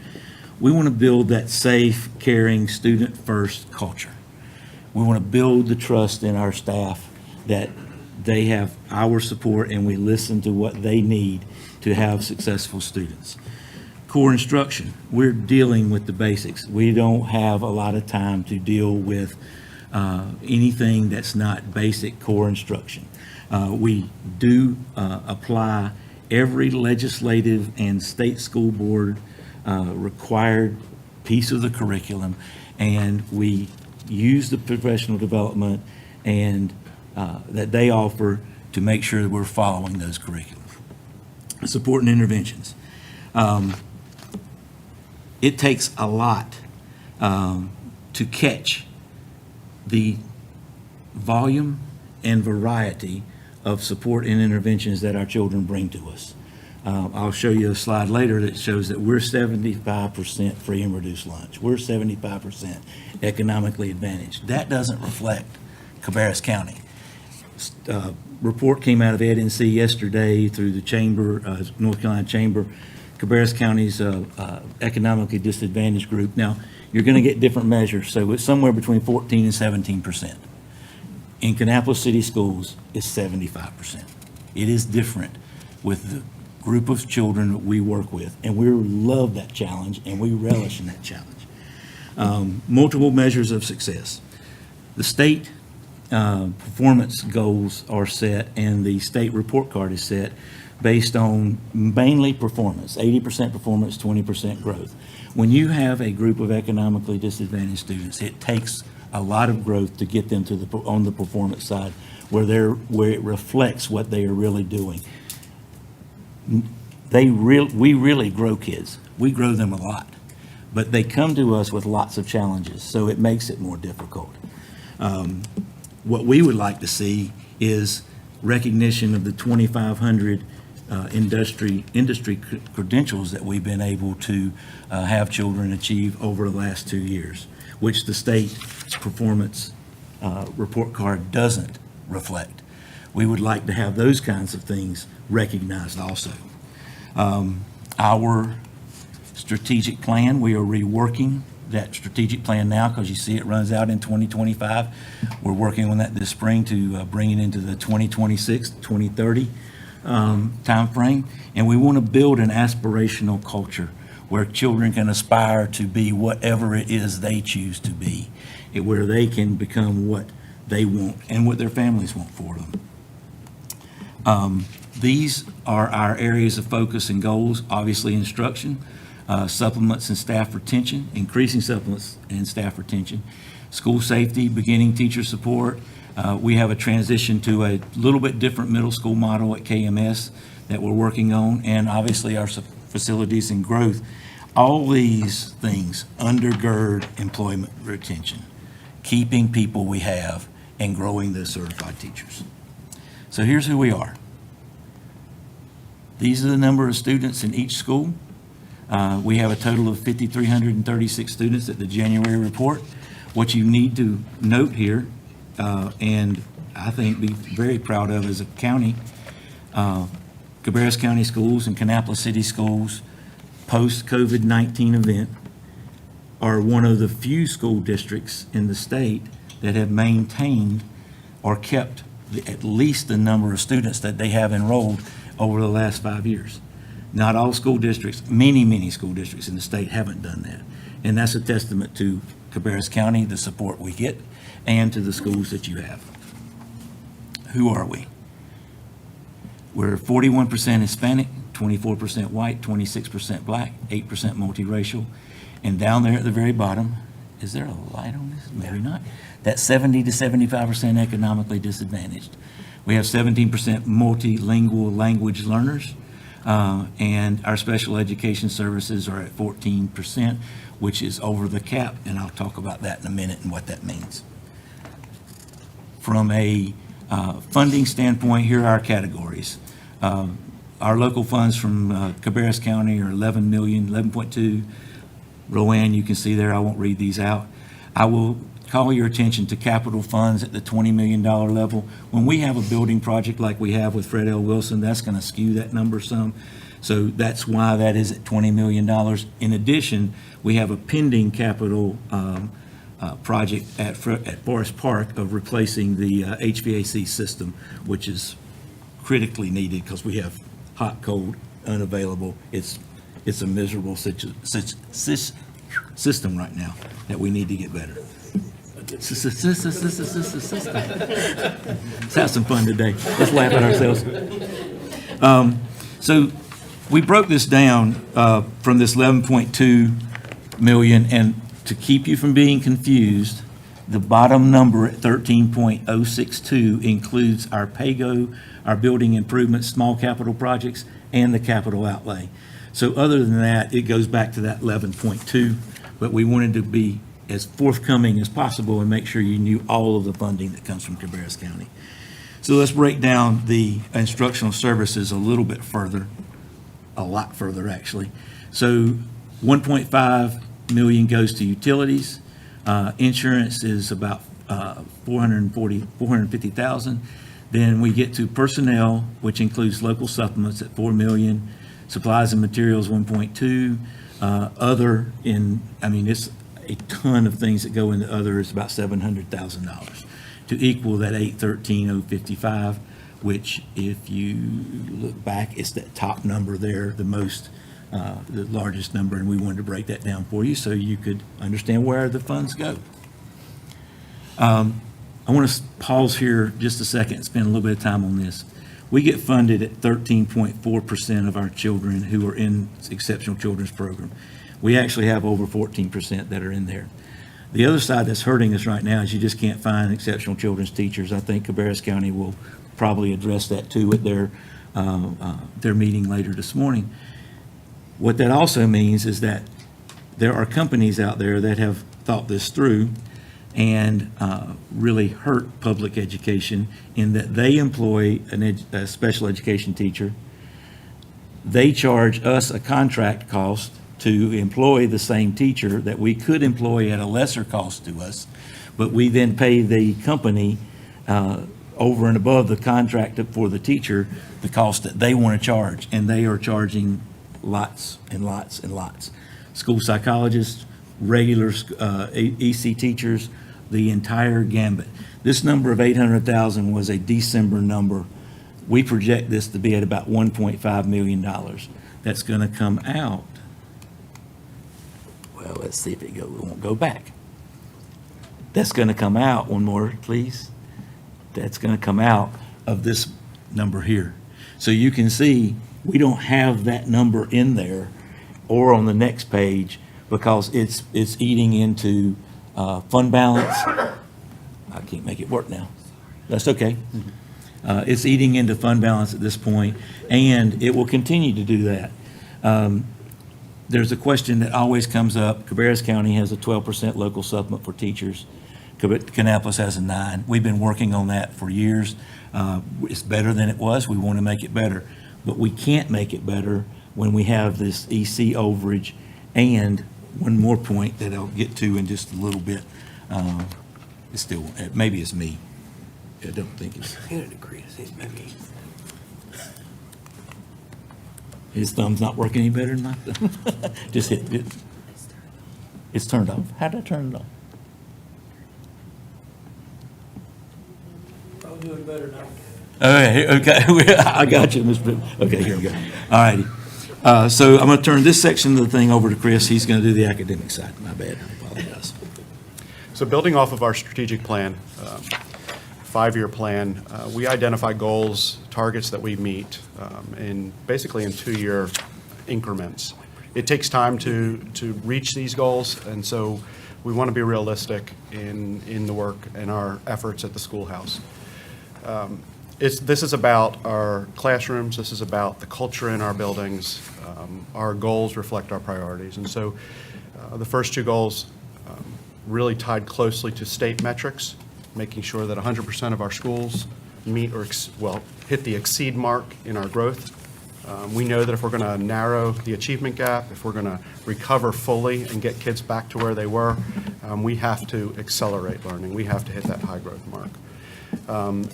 We want to build that safe, caring, student-first culture. We want to build the trust in our staff that they have our support and we listen to what they need to have successful students. Core instruction, we're dealing with the basics. We don't have a lot of time to deal with anything that's not basic core instruction. We do apply every legislative and state school board required piece of the curriculum, and we use the professional development and that they offer to make sure that we're following those curriculums. Support and interventions. It takes a lot to catch the volume and variety of support and interventions that our children bring to us. I'll show you a slide later that shows that we're 75% free and reduced lunch. We're 75% economically advantaged. That doesn't reflect Cabarrus County. Report came out of EdNC yesterday through the Chamber, North Carolina Chamber, Cabarrus County's economically disadvantaged group. Now, you're going to get different measures, so it's somewhere between 14 and 17%. In Kannapolis City Schools, it's 75%. It is different with the group of children that we work with, and we love that challenge, and we relish in that challenge. Multiple measures of success. The state performance goals are set, and the state report card is set based on mainly performance, 80% performance, 20% growth. When you have a group of economically disadvantaged students, it takes a lot of growth to get them to on the performance side where it reflects what they are really doing. We really grow kids. We grow them a lot, but they come to us with lots of challenges, so it makes it more difficult. What we would like to see is recognition of the 2,500 industry credentials that we've been able to have children achieve over the last 2 years, which the state performance report card doesn't reflect. We would like to have those kinds of things recognized also. Our strategic plan, we are reworking that strategic plan now because you see it runs out in 2025. We're working on that this spring to bring it into the 2026, 2030 timeframe. And we want to build an aspirational culture where children can aspire to be whatever it is they choose to be, where they can become what they want and what their families want for them. These are our areas of focus and goals, obviously instruction, supplements and staff retention, increasing supplements and staff retention, school safety, beginning teacher support, We have a transition to a little bit different middle school model at KMS that we're working on, and obviously our facilities and growth. All these things undergird employment retention, keeping people we have and growing the certified teachers. So here's who we are. These are the number of students in each school. We have a total of 5,336 students at the January report. What you need to note here, and I think be very proud of as a county, Cabarrus County Schools and Kannapolis City Schools, post-COVID-19 event, are one of the few school districts in the state that have maintained or kept at least the number of students that they have enrolled over the last 5 years. Not all school districts, many school districts in the state haven't done that. And that's a testament to Cabarrus County, the support we get, and to the schools that you have. Who are we? We're 41% Hispanic, 24% white, 26% black, 8% multiracial. And down there at the very bottom, is there a light on this? Maybe not. That's 70 to 75% economically disadvantaged. We have 17% multilingual language learners, and our special education services are at 14%, which is over the cap, and I'll talk about that in a minute and what that means. From a funding standpoint, here are our categories. Our local funds from Cabarrus County are 11 million, 11.2. Rowan, you can see there, I won't read these out. I will call your attention to capital funds at the $20 million level. When we have a building project like we have with Fred L. Wilson, that's going to skew that number some. So that's why that is at $20 million. In addition, we have a pending capital project at Forest Park of replacing the HVAC system, which is critically needed because we have hot, cold, unavailable. It's a miserable system right now that we need to get better. Let's have some fun today. Let's laugh at ourselves. So we broke this down from this 11.2 million, and to keep you from being confused, the bottom number at 13.062 includes our PAYGO, our building improvements, small capital projects, and the capital outlay. So other than that, it goes back to that 11.2, but we wanted to be as forthcoming as possible and make sure you knew all of the funding that comes from Cabarrus County. So let's break down the instructional services a little bit further, a lot further actually. So 1.5 million goes to utilities. Insurance is about 450,000. Then we get to personnel, which includes local supplements at 4 million. Supplies and materials, 1.2. Other it's a ton of things that go into other. Is about $700,000 to equal that 813,055, which if you look back, it's that top number there, the largest number, and we wanted to break that down for you so you could understand where the funds go. I want to pause here just a second and spend a little bit of time on this. We get funded at 13.4% of our children who are in Exceptional Children's Program. We actually have over 14% that are in there. The other side that's hurting us right now is you just can't find exceptional children's teachers. I think Cabarrus County will probably address that too at their meeting later this morning. What that also means is that there are companies out there that have thought this through and really hurt public education in that they employ a special education teacher. They charge us a contract cost to employ the same teacher that we could employ at a lesser cost to us, but we then pay the company over and above the contract for the teacher the cost that they want to charge, and they are charging lots and lots and lots. School psychologists, regular EC teachers, the entire gambit. This number of 800,000 was a December number. We project this to be at about $1.5 million. That's going to come out. Well, let's see if it won't go back. That's going to come out, one more, please. That's going to come out of this number here. So you can see we don't have that number in there or on the next page because it's eating into fund balance. I can't make it work now. That's okay. It's eating into fund balance at this point, and it will continue to do that. There's a question that always comes up. Cabarrus County has a 12% local supplement for teachers. Kannapolis has a 9%. We've been working on that for years. It's better than it was. We want to make it better. But we can't make it better when we have this EC overage. And one more point that I'll get to in just a little bit. It's still, maybe it's me. I don't think it's. I don't agree. It's maybe. His thumb's not working any better than my thumb. Just hit it. It's turned off. How did I turn it off? Probably doing better now. Okay, I got you, Mr. Okay, here we go. All righty. So I'm going to turn this section of the thing over to Chris. He's going to do the academic side. My bad. I apologize. So building off of our strategic plan, 5-year plan, we identify goals, targets that we meet basically in 2-year increments. It takes time to reach these goals, and so we want to be realistic in the work and our efforts at the schoolhouse. This is about our classrooms. This is about the culture in our buildings. Our goals reflect our priorities, and so the first 2 goals really tied closely to state metrics, making sure that 100% of our schools meet or hit the exceed mark in our growth. We know that if we're going to narrow the achievement gap, if we're going to recover fully and get kids back to where they were, we have to accelerate learning. We have to hit that high growth mark.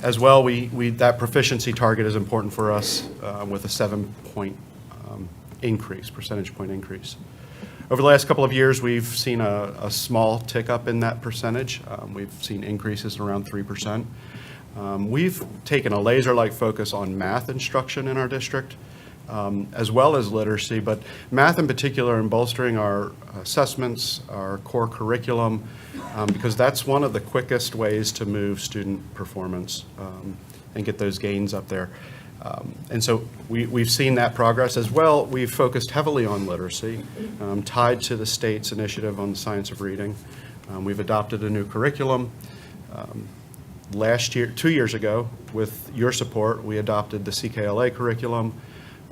As well, that proficiency target is important for us with a 7-point percentage point increase. Over the last couple of years, we've seen a small tick up in that percentage. We've seen increases around 3%. We've taken a laser-like focus on math instruction in our district, as well as literacy, but math in particular, in bolstering our assessments, our core curriculum, because that's one of the quickest ways to move student performance and get those gains up there. And so we've seen that progress as well. We've focused heavily on literacy, tied to the state's initiative on the science of reading. We've adopted a new curriculum. Last year, 2 years ago, with your support, we adopted the CKLA curriculum,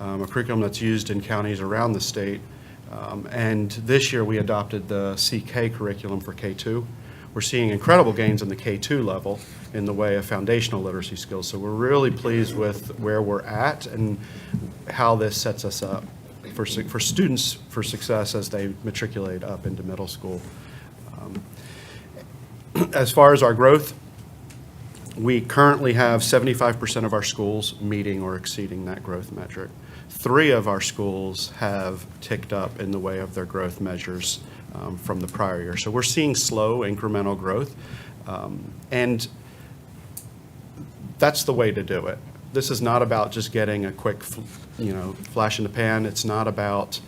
a curriculum that's used in counties around the state. And this year, we adopted the CK curriculum for K2. We're seeing incredible gains in the K2 level in the way of foundational literacy skills. So we're really pleased with where we're at and how this sets us up for students for success as they matriculate up into middle school. As far as our growth, we currently have 75% of our schools meeting or exceeding that growth metric. 3 of our schools have ticked up in the way of their growth measures from the prior year. So we're seeing slow incremental growth, and that's the way to do it. This is not about just getting a quick, flash in the pan. It's not about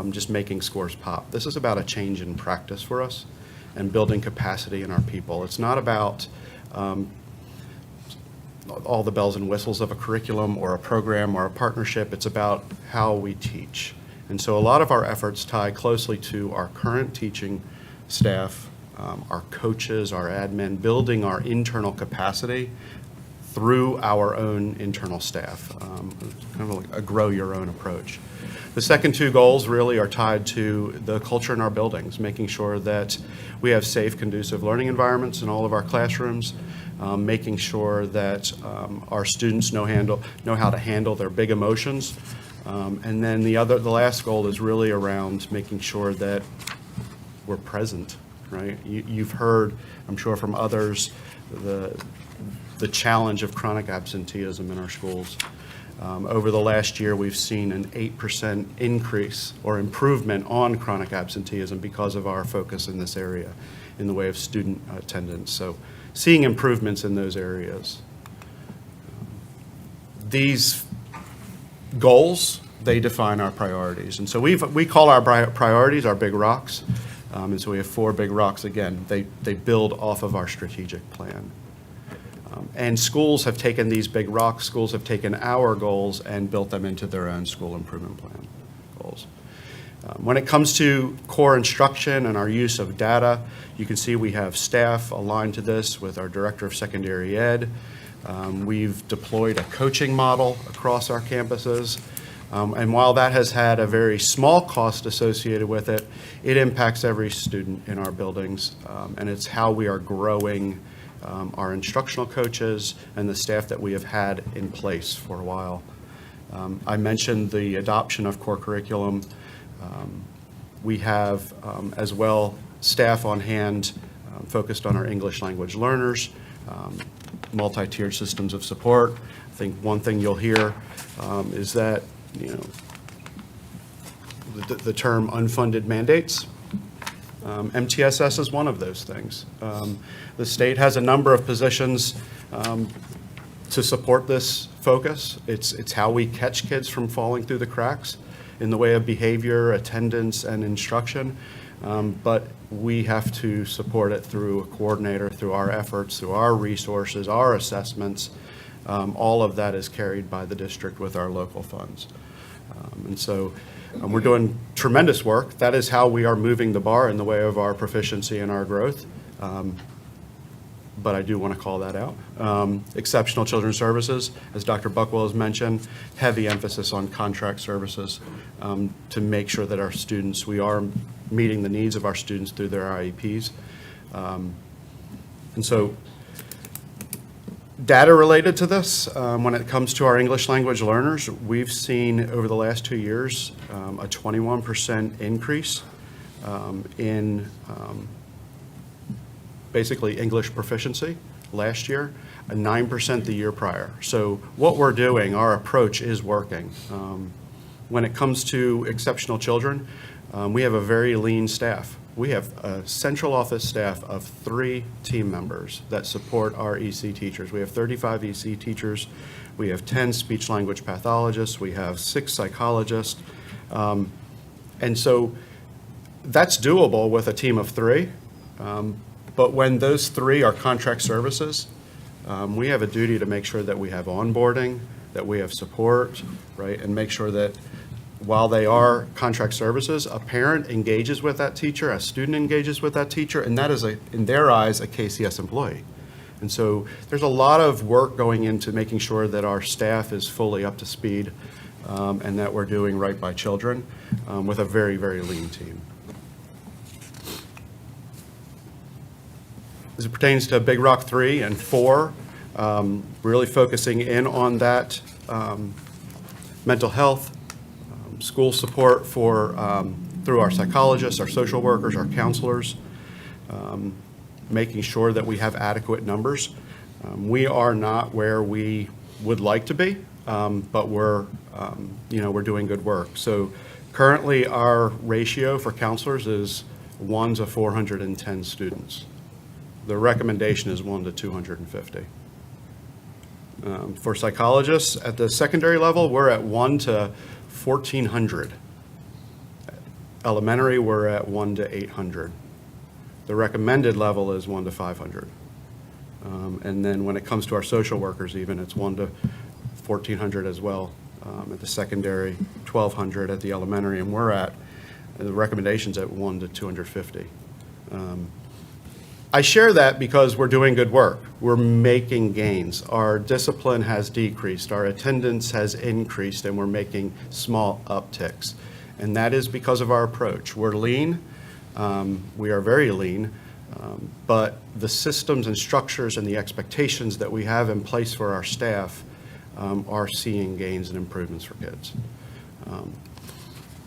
just making scores pop. This is about a change in practice for us and building capacity in our people. It's not about all the bells and whistles of a curriculum or a program or a partnership. It's about how we teach. And so a lot of our efforts tie closely to our current teaching staff, our coaches, our admin, building our internal capacity through our own internal staff, kind of like a grow your own approach. The second 2 goals really are tied to the culture in our buildings, making sure that we have safe, conducive learning environments in all of our classrooms, making sure that our students know how to handle their big emotions. And then the last goal is really around making sure that we're present, right? You've heard, I'm sure from others, the challenge of chronic absenteeism in our schools. Over the last year, we've seen an 8% increase or improvement on chronic absenteeism because of our focus in this area in the way of student attendance. So seeing improvements in those areas. These goals, they define our priorities. And so we call our priorities our big rocks. And so we have 4 big rocks. Again, they build off of our strategic plan. And schools have taken these big rocks, schools have taken our goals and built them into their own school improvement plan goals. When it comes to core instruction and our use of data, you can see we have staff aligned to this with our Director of Secondary Ed. We've deployed a coaching model across our campuses. And while that has had a very small cost associated with it, it impacts every student in our buildings. And it's how we are growing our instructional coaches and the staff that we have had in place for a while. I mentioned the adoption of core curriculum. We have as well staff on hand focused on our English language learners, multi-tiered systems of support. I think one thing you'll hear is that, you know, the term unfunded mandates. MTSS is one of those things. The state has a number of positions to support this focus. It's how we catch kids from falling through the cracks in the way of behavior, attendance, and instruction. But we have to support it through a coordinator, through our efforts, through our resources, our assessments. All of that is carried by the district with our local funds. And so we're doing tremendous work. That is how we are moving the bar in the way of our proficiency and our growth. But I do want to call that out. Exceptional Children's Services, as Dr. Buckwell has mentioned, heavy emphasis on contract services to make sure that our students, we are meeting the needs of our students through their IEPs. And so data related to this, when it comes to our English language learners, we've seen over the last 2 years a 21% increase in basically English proficiency last year, a 9% the year prior. So what we're doing, our approach is working. When it comes to exceptional children, we have a very lean staff. We have a central office staff of 3 team members that support our EC teachers. We have 35 EC teachers. We have 10 speech language pathologists. We have 6 psychologists. And so that's doable with a team of 3. But when those 3 are contract services, we have a duty to make sure that we have onboarding, that we have support, right, and make sure that while they are contract services, a parent engages with that teacher, a student engages with that teacher, and that is, in their eyes, a KCS employee. And so there's a lot of work going into making sure that our staff is fully up to speed and that we're doing right by children with a very, very lean team. As it pertains to Big Rock 3 and 4, really focusing in on that mental health, school support for through our psychologists, our social workers, our counselors, making sure that we have adequate numbers. We are not where we would like to be, but we're doing good work. So currently our ratio for counselors is 1 to 410 students. The recommendation is 1 to 250. For psychologists at the secondary level, we're at 1 to 1,400. Elementary, we're at 1 to 800. The recommended level is 1 to 500. And then when it comes to our social workers even, it's 1 to 1,400 as well. At the secondary, 1,200 at the elementary, and we're at, the recommendation's at 1 to 250. I share that because we're doing good work. We're making gains. Our discipline has decreased, our attendance has increased, and we're making small upticks. And that is because of our approach. We're lean, we are very lean, but the systems and structures and the expectations that we have in place for our staff are seeing gains and improvements for kids.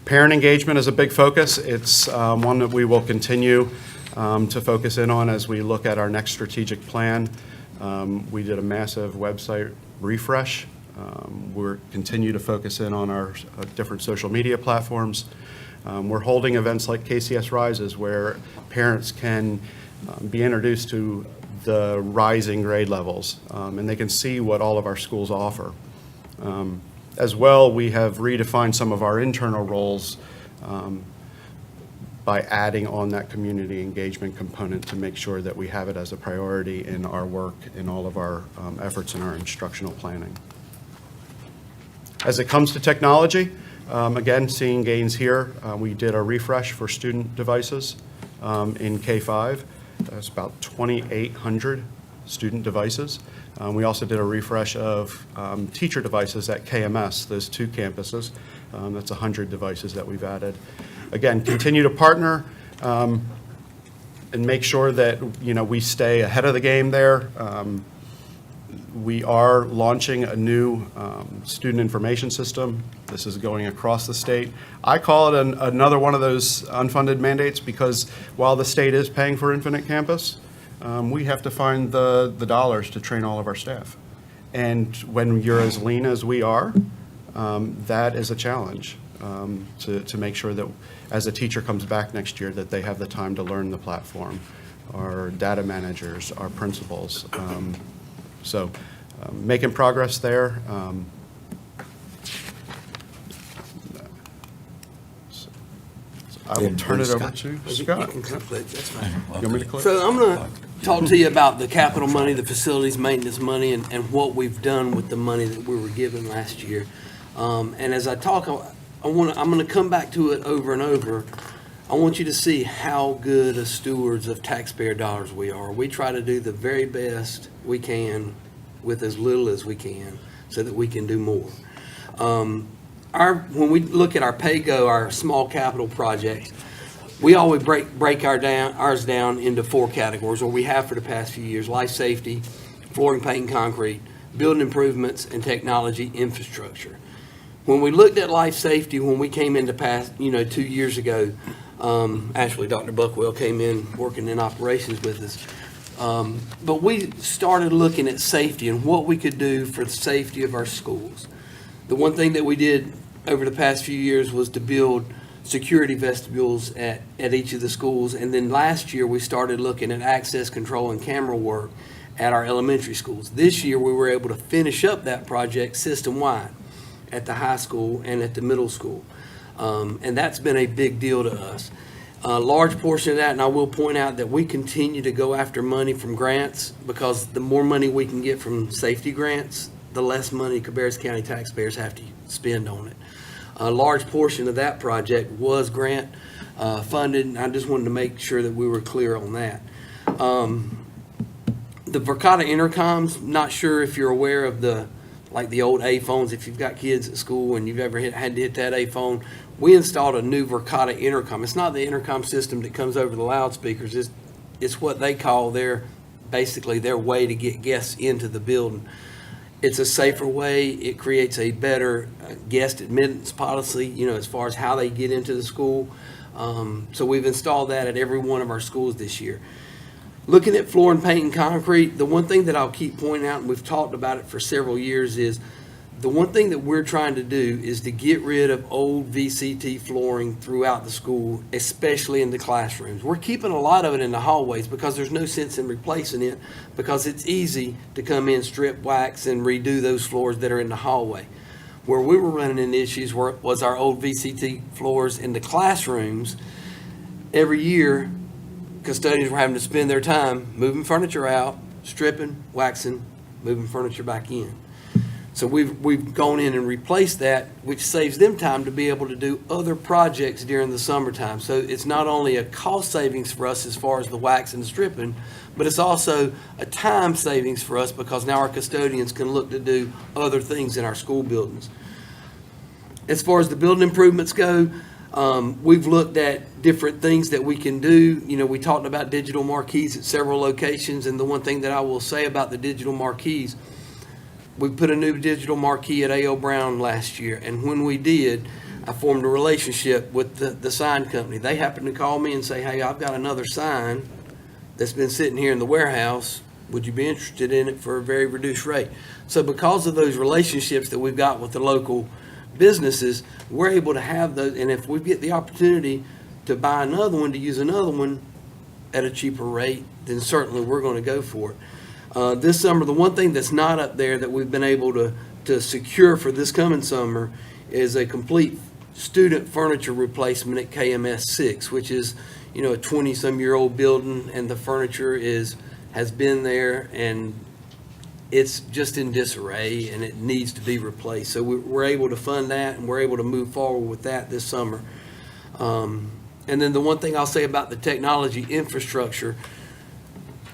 Parent engagement is a big focus. It's one that we will continue to focus in on as we look at our next strategic plan. We did a massive website refresh. We're continue to focus in on our different social media platforms. We're holding events like KCS Rises where parents can be introduced to the rising grade levels and they can see what all of our schools offer. As well, we have redefined some of our internal roles by adding on that community engagement component to make sure that we have it as a priority in our work, in all of our efforts in our instructional planning. As it comes to technology, Again, seeing gains here. We did a refresh for student devices in K-5. That's about 2,800 student devices. We also did a refresh of teacher devices at KMS, those 2 campuses. That's 100 devices that we've added. Again, continue to partner and make sure that, we stay ahead of the game there. We are launching a new student information system. This is going across the state. I call it another one of those unfunded mandates because while the state is paying for Infinite Campus, we have to find the dollars to train all of our staff. And when you're as lean as we are, that is a challenge to make sure that as a teacher comes back next year that they have the time to learn the platform, our data managers, our principals. So making progress there. So I will turn it over to Scott. You can complete, that's fine. You want me to click? So I'm going to talk to you about the capital money, the facilities maintenance money, and what we've done with the money that we were given last year. And as I talk, I'm going to come back to it over and over. I want you to see how good a stewards of taxpayer dollars we are. We try to do the very best we can with as little as we can so that we can do more. When we look at our pay-go, our small capital projects, we always break ours down into 4 categories, or we have for the past few years: life safety, flooring, paint, and concrete, building improvements, and technology infrastructure. When we looked at life safety, when we came into 2 years ago, actually Dr. Buckwell came in working in operations with us. But we started looking at safety and what we could do for the safety of our schools. The one thing that we did over the past few years was to build security vestibules at each of the schools. And then last year, we started looking at access control and camera work at our elementary schools. This year, we were able to finish up that project system-wide at the high school and at the middle school. And that's been a big deal to us. A large portion of that, and I will point out that we continue to go after money from grants, because the more money we can get from safety grants, the less money Cabarrus County taxpayers have to spend on it. A large portion of that project was grant funded, and I just wanted to make sure that we were clear on that. The Verkada intercoms, not sure if you're aware of the old A phones. If you've got kids at school and you've ever had to hit that A phone, we installed a new Verkada intercom. It's not the intercom system that comes over the loudspeakers. It's what they call basically their way to get guests into the building. It's a safer way. It creates a better guest admittance policy, as far as how they get into the school. So we've installed that at every one of our schools this year. Looking at floor and paint and concrete, the one thing that I'll keep pointing out, and we've talked about it for several years, is the one thing that we're trying to do is to get rid of old VCT flooring throughout the school, especially in the classrooms. We're keeping a lot of it in the hallways because there's no sense in replacing it, because it's easy to come in, strip, wax, and redo those floors that are in the hallway. Where we were running into issues was our old VCT floors in the classrooms. Every year, custodians were having to spend their time moving furniture out, stripping, waxing, moving furniture back in. So we've gone in and replaced that, which saves them time to be able to do other projects during the summertime. So it's not only a cost savings for us as far as the wax and the stripping, but it's also a time savings for us, because now our custodians can look to do other things in our school buildings. As far as the building improvements go, we've looked at different things that we can do. We talked about digital marquees at several locations, and the one thing that I will say about the digital marquees, we put a new digital marquee at A.O. Brown last year, and when we did, I formed a relationship with the sign company. They happened to call me and say, "Hey, I've got another sign that's been sitting here in the warehouse. Would you be interested in it for a very reduced rate?" So because of those relationships that we've got with the local businesses, we're able to have those, and if we get the opportunity to buy another one, to use another one at a cheaper rate, then certainly we're going to go for it. This summer, the one thing that's not up there that we've been able to secure for this coming summer is a complete student furniture replacement at KMS 6, which is, a 20-some-year-old building, and the furniture has been there, and it's just in disarray and it needs to be replaced. So we're able to fund that, and we're able to move forward with that this summer. And then the one thing I'll say about the technology infrastructure,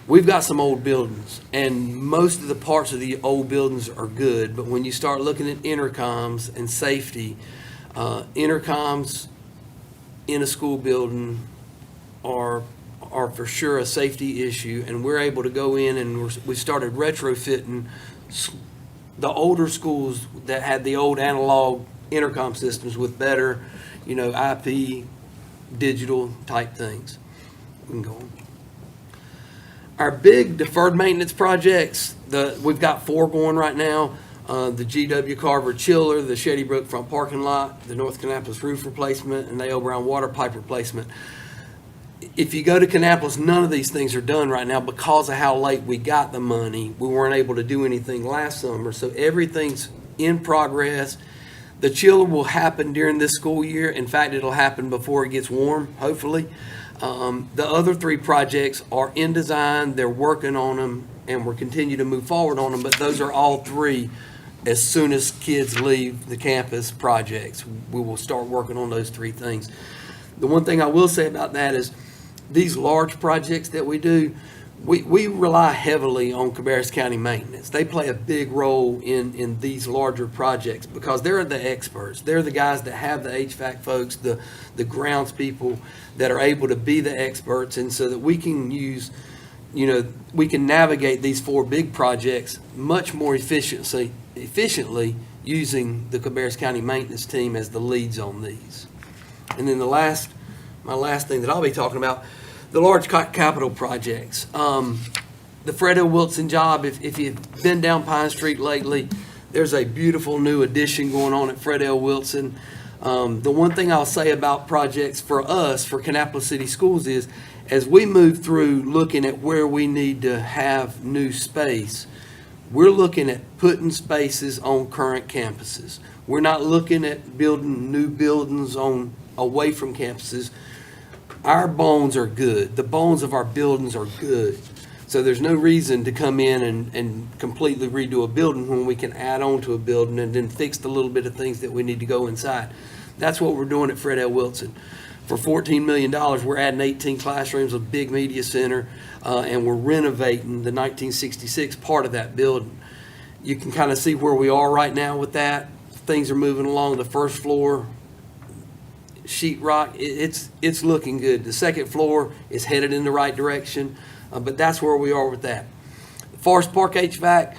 we've got some old buildings, and most of the parts of the old buildings are good, but when you start looking at intercoms and safety, intercoms in a school building are for sure a safety issue, and we're able to go in and we started retrofitting the older schools that had the old analog intercom systems with better, IP, digital type things. We can go on. Our big deferred maintenance projects, we've got 4 going right now. The G.W. Carver chiller, the Shady Brook front parking lot, the North Kannapolis roof replacement, and the A.O. Brown water pipe replacement. If you go to Kannapolis, none of these things are done right now because of how late we got the money. We weren't able to do anything last summer, so everything's in progress. The chiller will happen during this school year. In fact, it'll happen before it gets warm, hopefully. The other 3 projects are in design, they're working on them, and we're continuing to move forward on them, but those are all 3 as soon as kids leave the campus projects. We will start working on those 3 things. The one thing I will say about that is these large projects that we do, we rely heavily on Cabarrus County maintenance. They play a big role in these larger projects because they're the experts. They're the guys that have the HVAC folks, the grounds people that are able to be the experts, and so that we can use, we can navigate these 4 big projects much more efficiently using the Cabarrus County maintenance team as the leads on these. And then my last thing that I'll be talking about, the large capital projects. The Fred L. Wilson job, if you've been down Pine Street lately, there's a beautiful new addition going on at Fred L. Wilson. The one thing I'll say about projects for us, for Kannapolis City Schools, is as we move through looking at where we need to have new space, we're looking at putting spaces on current campuses. We're not looking at building new buildings away from campuses. Our bones are good. The bones of our buildings are good. So there's no reason to come in and completely redo a building when we can add on to a building and then fix the little bit of things that we need to go inside. That's what we're doing at Fred L. Wilson. For $14 million, we're adding 18 classrooms, a big media center, and we're renovating the 1966 part of that building. You can kind of see where we are right now with that. Things are moving along. The first floor, sheetrock, it's looking good. The second floor is headed in the right direction, but that's where we are with that. Forest Park HVAC,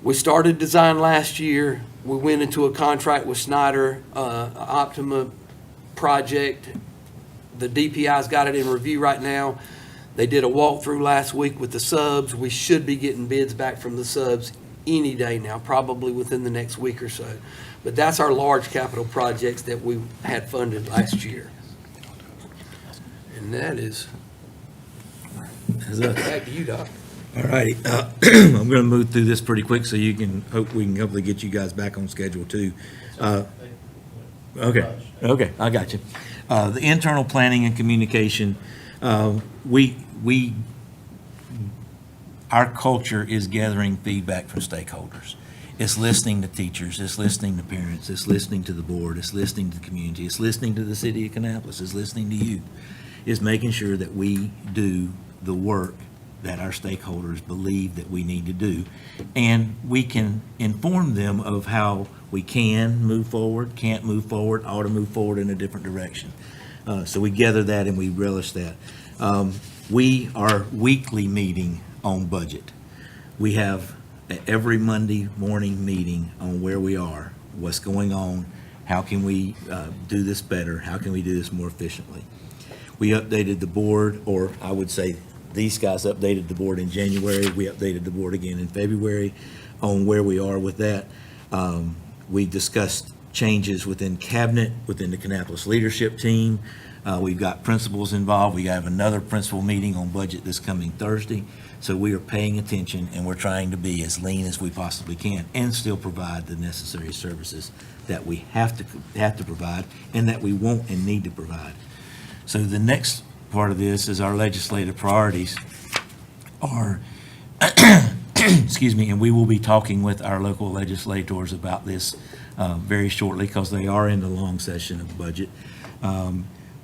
we started design last year. We went into a contract with Snyder, Optima project. The DPI's got it in review right now. They did a walkthrough last week with the subs. We should be getting bids back from the subs any day now, probably within the next week or so. But that's our large capital projects that we had funded last year. And that is back to you, Doc. All righty, I'm going to move through this pretty quick so we can hopefully get you guys back on schedule too. Okay, I got you. The internal planning and communication, our culture is gathering feedback from stakeholders. It's listening to teachers, it's listening to parents, it's listening to the board, it's listening to the community, it's listening to the city of Kannapolis, it's listening to you. It's making sure that we do the work that our stakeholders believe that we need to do. And we can inform them of how we can move forward, can't move forward, ought to move forward in a different direction. So we gather that and we relish that. We are weekly meeting on budget. We have every Monday morning meeting on where we are, what's going on, how can we do this better, how can we do this more efficiently. We updated the board, or I would say these guys updated the board in January. We updated the board again in February on where we are with that. We discussed changes within cabinet, within the Kannapolis leadership team. We've got principals involved. We have another principal meeting on budget this coming Thursday. So we are paying attention and we're trying to be as lean as we possibly can and still provide the necessary services that we have to provide and that we want and need to provide. So the next part of this is our legislative priorities are excuse me, and we will be talking with our local legislators about this very shortly, because they are in the long session of the budget.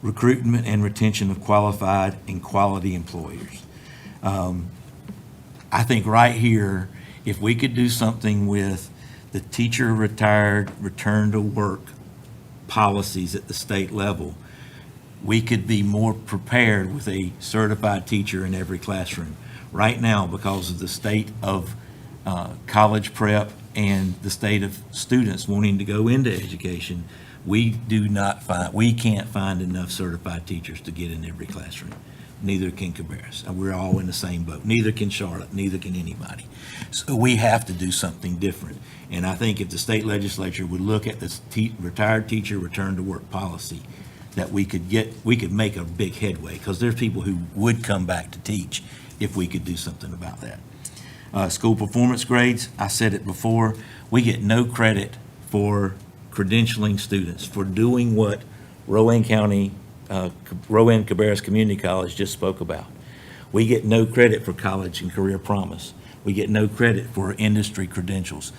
Recruitment and retention of qualified and quality employers. I think right here, if we could do something with the teacher retired, return to work policies at the state level, we could be more prepared with a certified teacher in every classroom. Right now, because of the state of college prep and the state of students wanting to go into education, we can't find enough certified teachers to get in every classroom. Neither can Cabarrus. We're all in the same boat. Neither can Charlotte, neither can anybody. So we have to do something different. And I think if the state legislature would look at this retired teacher return to work policy, that we could make a big headway, because there's people who would come back to teach if we could do something about that. School performance grades, I said it before, we get no credit for credentialing students, for doing what Rowan-Cabarrus Community College just spoke about. We get no credit for college and career promise. We get no credit for industry credentials.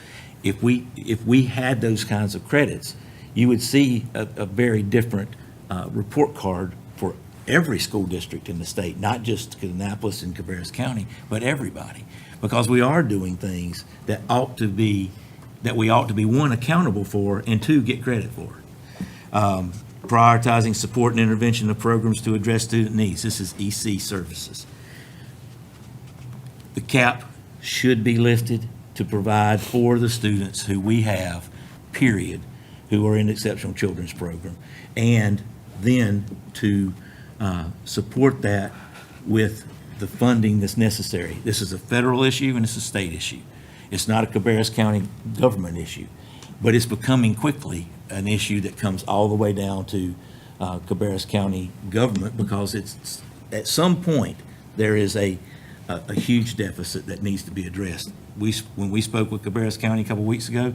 If we had those kinds of credits, you would see a very different report card for every school district in the state, not just Kannapolis and Cabarrus County, but everybody, because we are doing things that we ought to be, one, accountable for, and two, get credit for. Prioritizing support and intervention of programs to address student needs. This is EC services. The cap should be lifted to provide for the students who we have, period, who are in exceptional children's program, and then to support that with the funding that's necessary. This is a federal issue and it's a state issue. It's not a Cabarrus County government issue, but it's becoming quickly an issue that comes all the way down to Cabarrus County government, because it's, at some point, there is a huge deficit that needs to be addressed. When we spoke with Cabarrus County a couple weeks ago,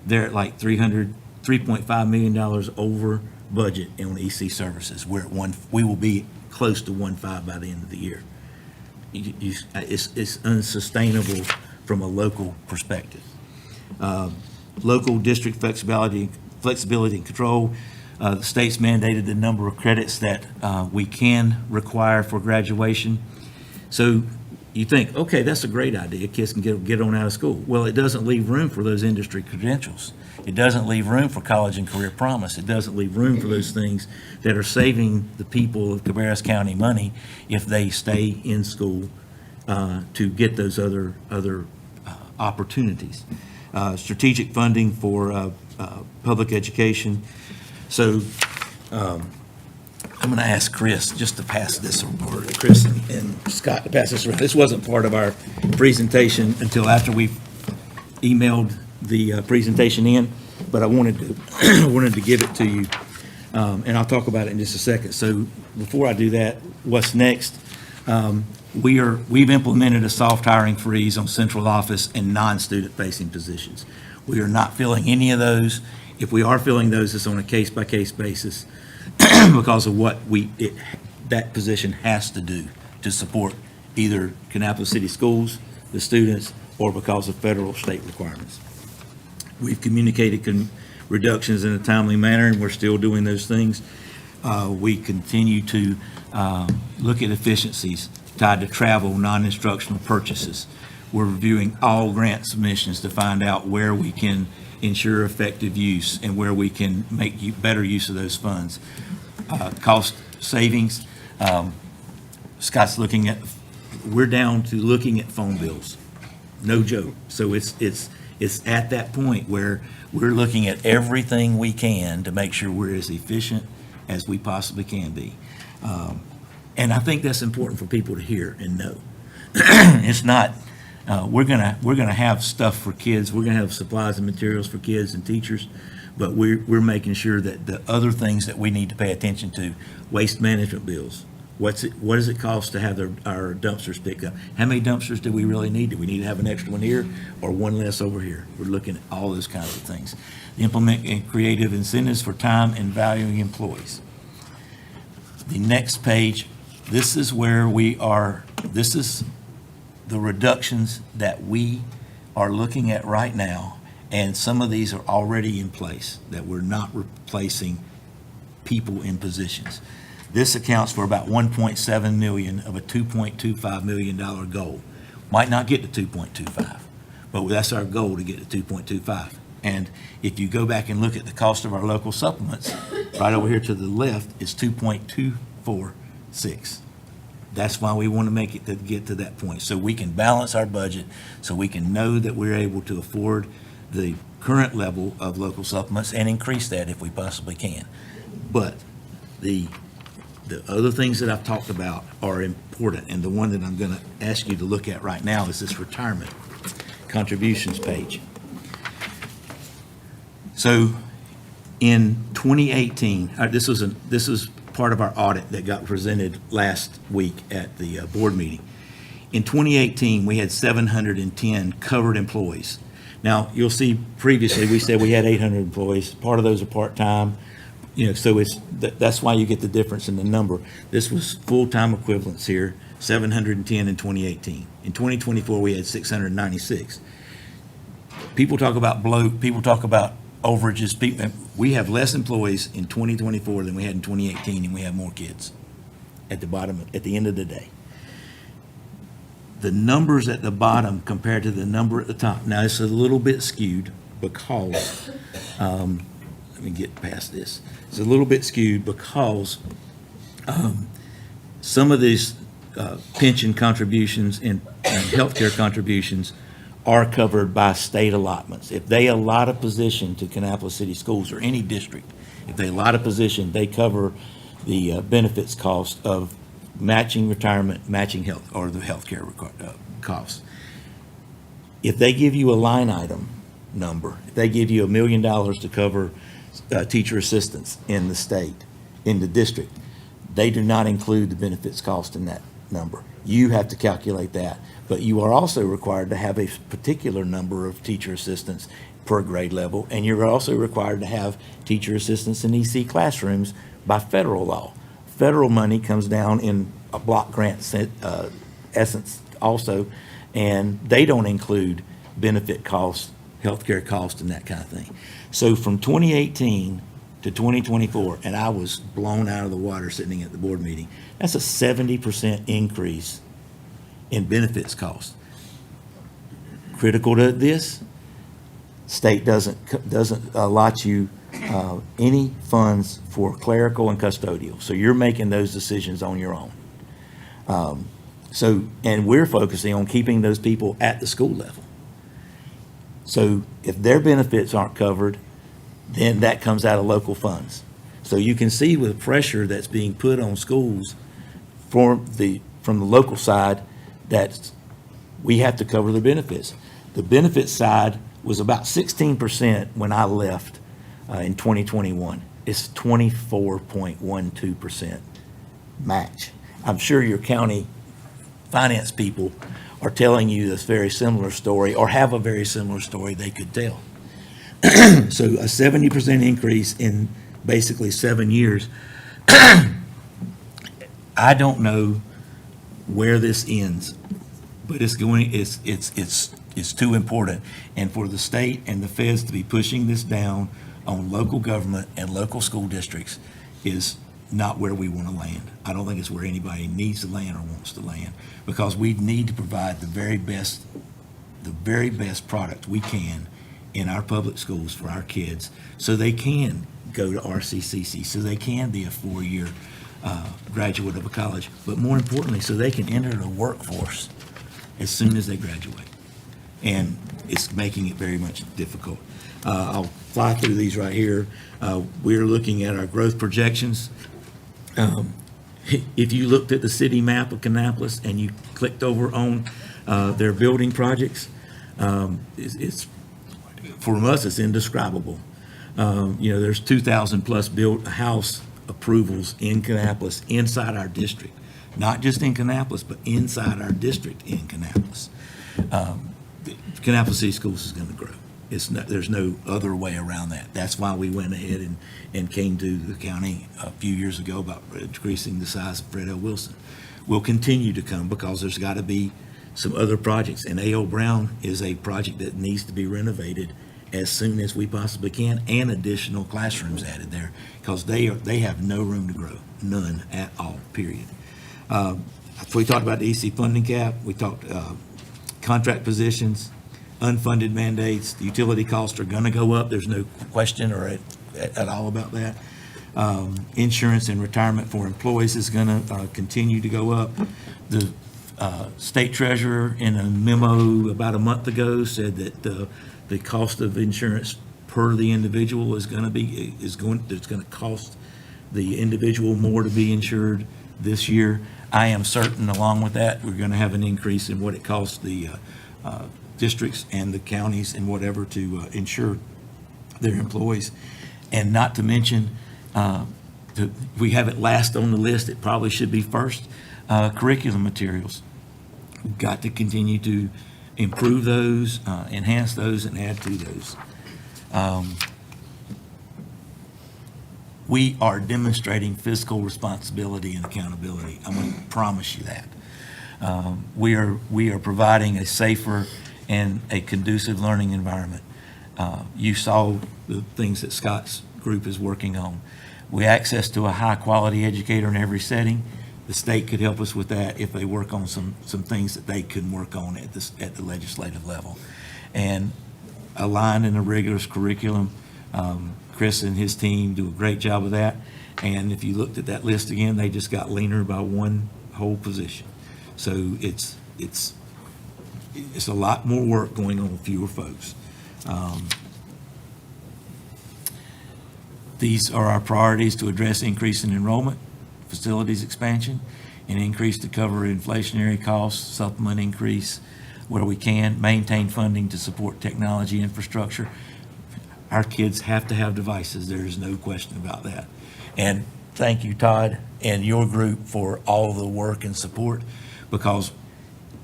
they're at like $3.5 million over budget on EC services. We will be close to 1.5 by the end of the year. It's unsustainable from a local perspective. Local district flexibility and control. The state's mandated the number of credits that we can require for graduation. So you think, okay, that's a great idea. Kids can get on out of school. Well, it doesn't leave room for those industry credentials. It doesn't leave room for college and career promise. It doesn't leave room for those things that are saving the people of Cabarrus County money if they stay in school to get those other opportunities. Strategic funding for public education. So I'm going to ask Chris just to pass this, or Chris and Scott to pass this around. This wasn't part of our presentation until after we emailed the presentation in, but I wanted to give it to you, and I'll talk about it in just a second. So before I do that, what's next? We've implemented a soft hiring freeze on central office and non-student facing positions. We are not filling any of those. If we are filling those, it's on a case-by-case basis because of what that position has to do to support either Kannapolis City Schools, the students, or because of federal or state requirements. We've communicated reductions in a timely manner, and we're still doing those things. We continue to look at efficiencies tied to travel, non-instructional purchases. We're reviewing all grant submissions to find out where we can ensure effective use and where we can make better use of those funds. Cost savings, Scott's we're down to looking at phone bills. No joke. So it's at that point where we're looking at everything we can to make sure we're as efficient as we possibly can be. And I think that's important for people to hear and know. It's not, we're gonna have stuff for kids. We're gonna have supplies and materials for kids and teachers, but we're making sure that the other things that we need to pay attention to, waste management bills. What does it cost to have our dumpsters picked up? How many dumpsters do we really need? Do we need to have an extra one here or one less over here? We're looking at all those kinds of things. Implement creative incentives for time and valuing employees. The next page, this is where we are. This is the reductions that we are looking at right now, and some of these are already in place, that we're not replacing people in positions. This accounts for about 1.7 million of a $2.25 million goal. Might not get to 2.25, but that's our goal, to get to 2.25. And if you go back and look at the cost of our local supplements, right over here to the left is 2.246. That's why we want to make it to get to that point, so we can balance our budget, so we can know that we're able to afford the current level of local supplements and increase that if we possibly can. But the other things that I've talked about are important, and the one that I'm going to ask you to look at right now is this retirement contributions page. So in 2018, this was part of our audit that got presented last week at the board meeting. In 2018, we had 710 covered employees. Now, you'll see previously, we said we had 800 employees. Part of those are part-time, so that's why you get the difference in the number. This was full-time equivalents here, 710 in 2018. In 2024, we had 696. People talk about bloat, people talk about overages. We have less employees in 2024 than we had in 2018, and we have more kids at the end of the day. The numbers at the bottom compared to the number at the top. Now, it's a little bit skewed because, let me get past this. It's a little bit skewed because some of these pension contributions and healthcare contributions are covered by state allotments. If they allot a position to Kannapolis City Schools or any district, if they allot a position, they cover the benefits cost of matching retirement, matching health, or the healthcare costs. If they give you a line item number, if they give you $1 million to cover teacher assistants in the state, in the district, they do not include the benefits cost in that number. You have to calculate that, but you are also required to have a particular number of teacher assistants per grade level, and you're also required to have teacher assistants in EC classrooms by federal law. Federal money comes down in a block grant essence also, and they don't include benefit costs, healthcare costs, and that kind of thing. So from 2018 to 2024, and I was blown out of the water sitting at the board meeting, that's a 70% increase in benefits costs. Critical to this, state doesn't allot you any funds for clerical and custodial. So you're making those decisions on your own. And we're focusing on keeping those people at the school level. So if their benefits aren't covered, then that comes out of local funds. So you can see with the pressure that's being put on schools from the local side that we have to cover the benefits. The benefits side was about 16% when I left in 2021. It's 24.12% match. I'm sure your county finance people are telling you this very similar story, or have a very similar story they could tell. So a 70% increase in basically 7 years. I don't know where this ends, but it's too important. And for the state and the feds to be pushing this down on local government and local school districts is not where we want to land. I don't think it's where anybody needs to land or wants to land, because we need to provide the very best product we can in our public schools for our kids, so they can go to RCCC, so they can be a 4-year graduate of a college, but more importantly, so they can enter the workforce as soon as they graduate. And it's making it very much difficult. I'll fly through these right here. We're looking at our growth projections. If you looked at the city map of Kannapolis and you clicked over on their building projects, it's for us, it's indescribable. There's 2,000 plus built house approvals in Kannapolis, inside our district, not just in Kannapolis, but inside our district in Kannapolis. Kannapolis City Schools is going to grow. There's no other way around that. That's why we went ahead and came to the county a few years ago about decreasing the size of Fred L. Wilson. We'll continue to come because there's got to be some other projects. And A.O. Brown is a project that needs to be renovated as soon as we possibly can, and additional classrooms added there, because they have no room to grow, none at all, period. We talked about the EC funding cap, we talked contract positions, unfunded mandates, the utility costs are gonna go up, there's no question or at all about that. Insurance and retirement for employees is gonna continue to go up. The state treasurer in a memo about a month ago said that the cost of insurance per the individual is gonna cost the individual more to be insured this year. I am certain, along with that, we're gonna have an increase in what it costs the districts and the counties and whatever to insure their employees. And not to mention, we have it last on the list, it probably should be first, curriculum materials. We've got to continue to improve those, enhance those, and add to those. We are demonstrating fiscal responsibility and accountability. I'm going to promise you that. We are providing a safer and a conducive learning environment. You saw the things that Scott's group is working on. We access to a high-quality educator in every setting. The state could help us with that if they work on some things that they couldn't work on at the legislative level. And aligned in a rigorous curriculum. Chris and his team do a great job of that. And if you looked at that list again, they just got leaner by one whole position. So it's a lot more work going on with fewer folks. These are our priorities to address increase in enrollment, facilities expansion, and increase to cover inflationary costs, supplement increase where we can, maintain funding to support technology infrastructure. Our kids have to have devices. There is no question about that. And thank you, Todd, and your group for all the work and support, because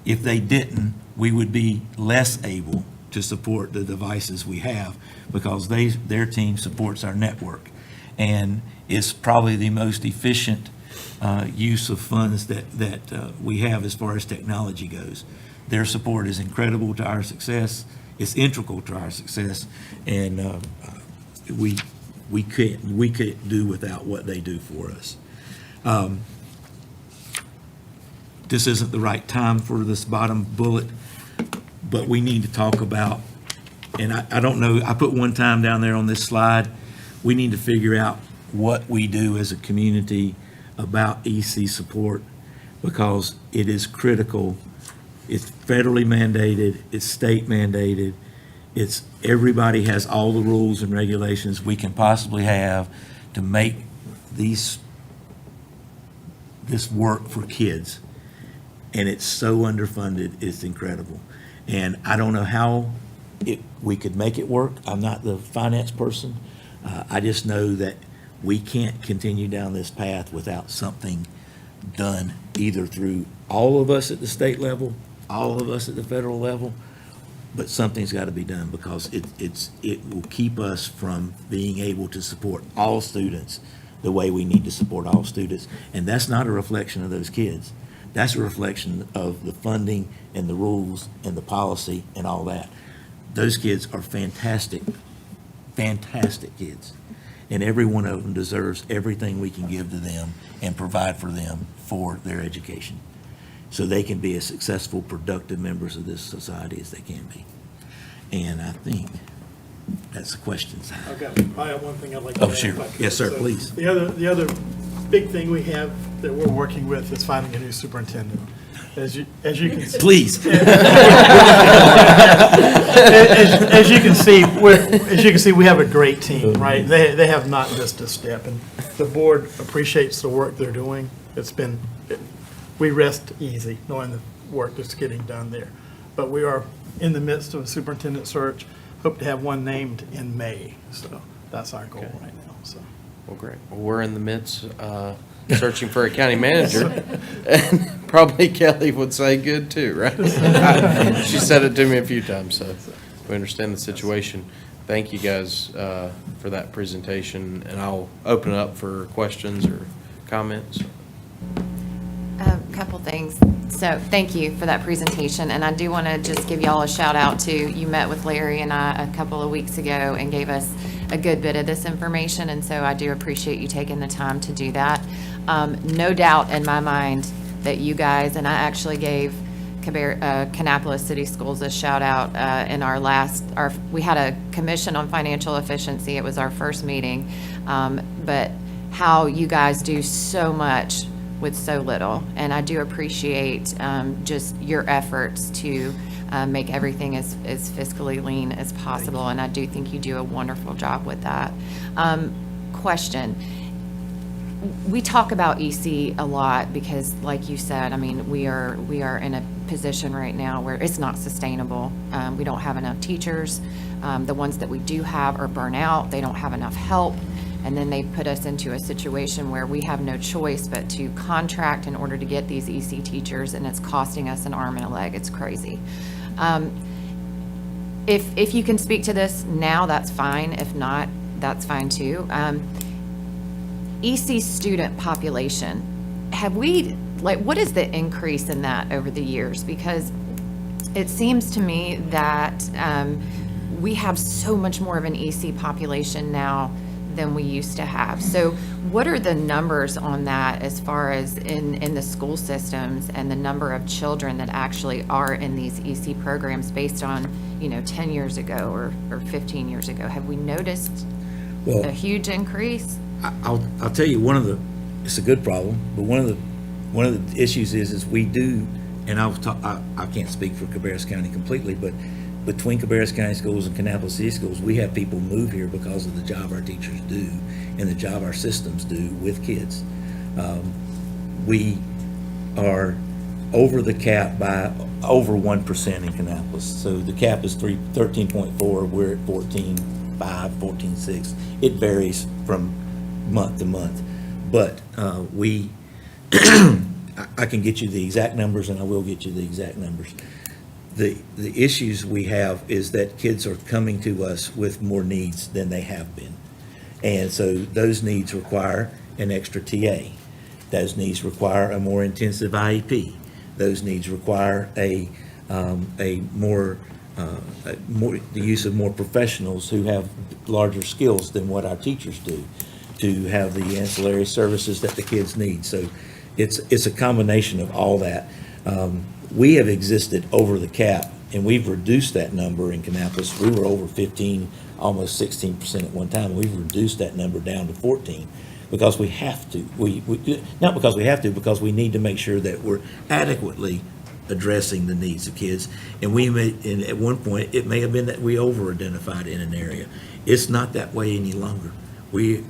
if they didn't, we would be less able to support the devices we have, because their team supports our network. And it's probably the most efficient use of funds that we have as far as technology goes. Their support is incredible to our success. It's integral to our success, and we couldn't do without what they do for us. This isn't the right time for this bottom bullet, but we need to talk about, and I don't know, I put one time down there on this slide, we need to figure out what we do as a community about EC support, because it is critical. It's federally mandated, it's state mandated, it's everybody has all the rules and regulations we can possibly have to make this work for kids. And it's so underfunded, it's incredible. And I don't know how we could make it work. I'm not the finance person. I just know that we can't continue down this path without something done, either through all of us at the state level, all of us at the federal level, but something's got to be done, because it will keep us from being able to support all students the way we need to support all students. And that's not a reflection of those kids. That's a reflection of the funding and the rules and the policy and all that. Those kids are fantastic, fantastic kids. And every one of them deserves everything we can give to them and provide for them for their education, so they can be as successful, productive members of this society as they can be. And I think that's the questions. I have one thing I'd like to add. Oh, sure. Yes, sir, So please. The other big thing we have that we're working with is finding a new superintendent. As you can see. Please. As you can see, we have a great team, right? They have not missed a step, and the board appreciates the work they're doing. We rest easy knowing the work that's getting done there. But we are in the midst of a superintendent search. Hope to have one named in May. So that's our goal right now. So. Well, great. Well, we're in the midst searching for a county manager, and probably Kelly would say good too, right? She said it to me a few times, so we understand the situation. Thank you guys for that presentation, and I'll open it up for questions or comments. couple things. So thank you for that presentation, and I do want to just give y'all a shout out to, you met with Larry and I a couple of weeks ago and gave us a good bit of this information, and so I do appreciate you taking the time to do that. No doubt in my mind that you guys, and I actually gave Kannapolis City Schools a shout out in we had a commission on financial efficiency. It was our first meeting, but how you guys do so much with so little, and I do appreciate just your efforts to make everything as fiscally lean as possible, and I do think you do a wonderful job with that. Question. We talk about EC a lot because, like you said, I mean, we are in a position right now where it's not sustainable. We don't have enough teachers. The ones that we do have are burnt out. They don't have enough help. And then they put us into a situation where we have no choice but to contract in order to get these EC teachers, and it's costing us an arm and a leg. It's crazy. If you can speak to this now, that's fine. If not, that's fine too. EC student population, what is the increase in that over the years? Because it seems to me that we have so much more of an EC population now than we used to have. So what are the numbers on that as far as in the school systems and the number of children that actually are in these EC programs based on, 10 years ago or 15 years ago? Have we noticed a huge increase? I'll tell you, it's a good problem, but one of the issues is we do, and I can't speak for Cabarrus County completely, but between Cabarrus County Schools and Kannapolis City Schools, we have people move here because of the job our teachers do and the job our systems do with kids. We are over the cap by over 1% in Kannapolis. So the cap is 13.4, we're at 14.5, 14.6. It varies from month to month, but I can get you the exact numbers, and I will get you the exact numbers. The issues we have is that kids are coming to us with more needs than they have been. And so those needs require an extra TA. Those needs require a more intensive IEP. Those needs require the use of more professionals who have larger skills than what our teachers do to have the ancillary services that the kids need. So it's a combination of all that. We have existed over the cap, and we've reduced that number in Kannapolis. We were over 15, almost 16% at one time. We've reduced that number down to 14 because we have to. Not because we have to, because we need to make sure that we're adequately addressing the needs of kids. And and at one point, it may have been that we over-identified in an area. It's not that way any longer. We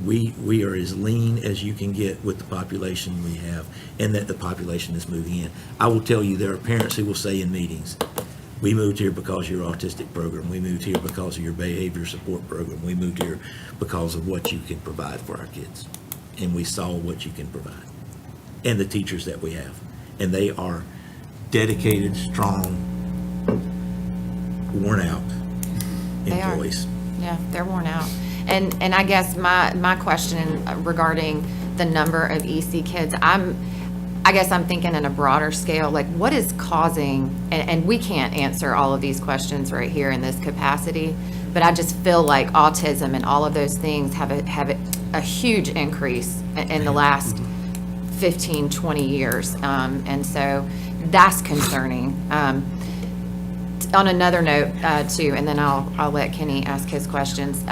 are as lean as you can get with the population we have, and that the population is moving in. I will tell you, there are parents who will say in meetings, we moved here because of your autistic program. We moved here because of your behavior support program. We moved here because of what you can provide for our kids. And we saw what you can provide. And the teachers that we have. And they are dedicated, strong, worn out employees. Yeah, they're worn out. And I guess my question regarding the number of EC kids, I guess I'm thinking in a broader scale, like what is causing, and we can't answer all of these questions right here in this capacity, but I just feel like autism and all of those things have a huge increase in the last 15, 20 years. And so that's concerning. On another note, too, and then I'll let Kenny ask his questions.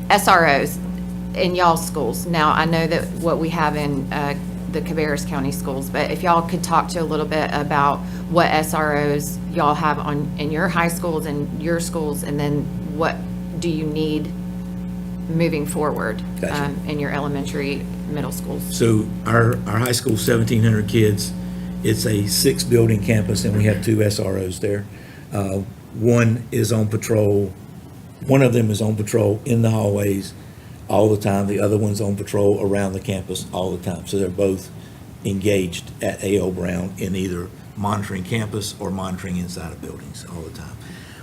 SROs in y'all's schools. Now, I know that what we have in the Cabarrus County schools, but if y'all could talk to a little bit about what SROs y'all have in your high schools and your schools, and then what do you need moving forward in your elementary, middle schools? So our high school, 1,700 kids. It's a 6-building campus, and we have 2 SROs there. One is on patrol. One of them is on patrol in the hallways all the time. The other one's on patrol around the campus all the time. So they're both engaged at A.O. Brown in either monitoring campus or monitoring inside of buildings all the time.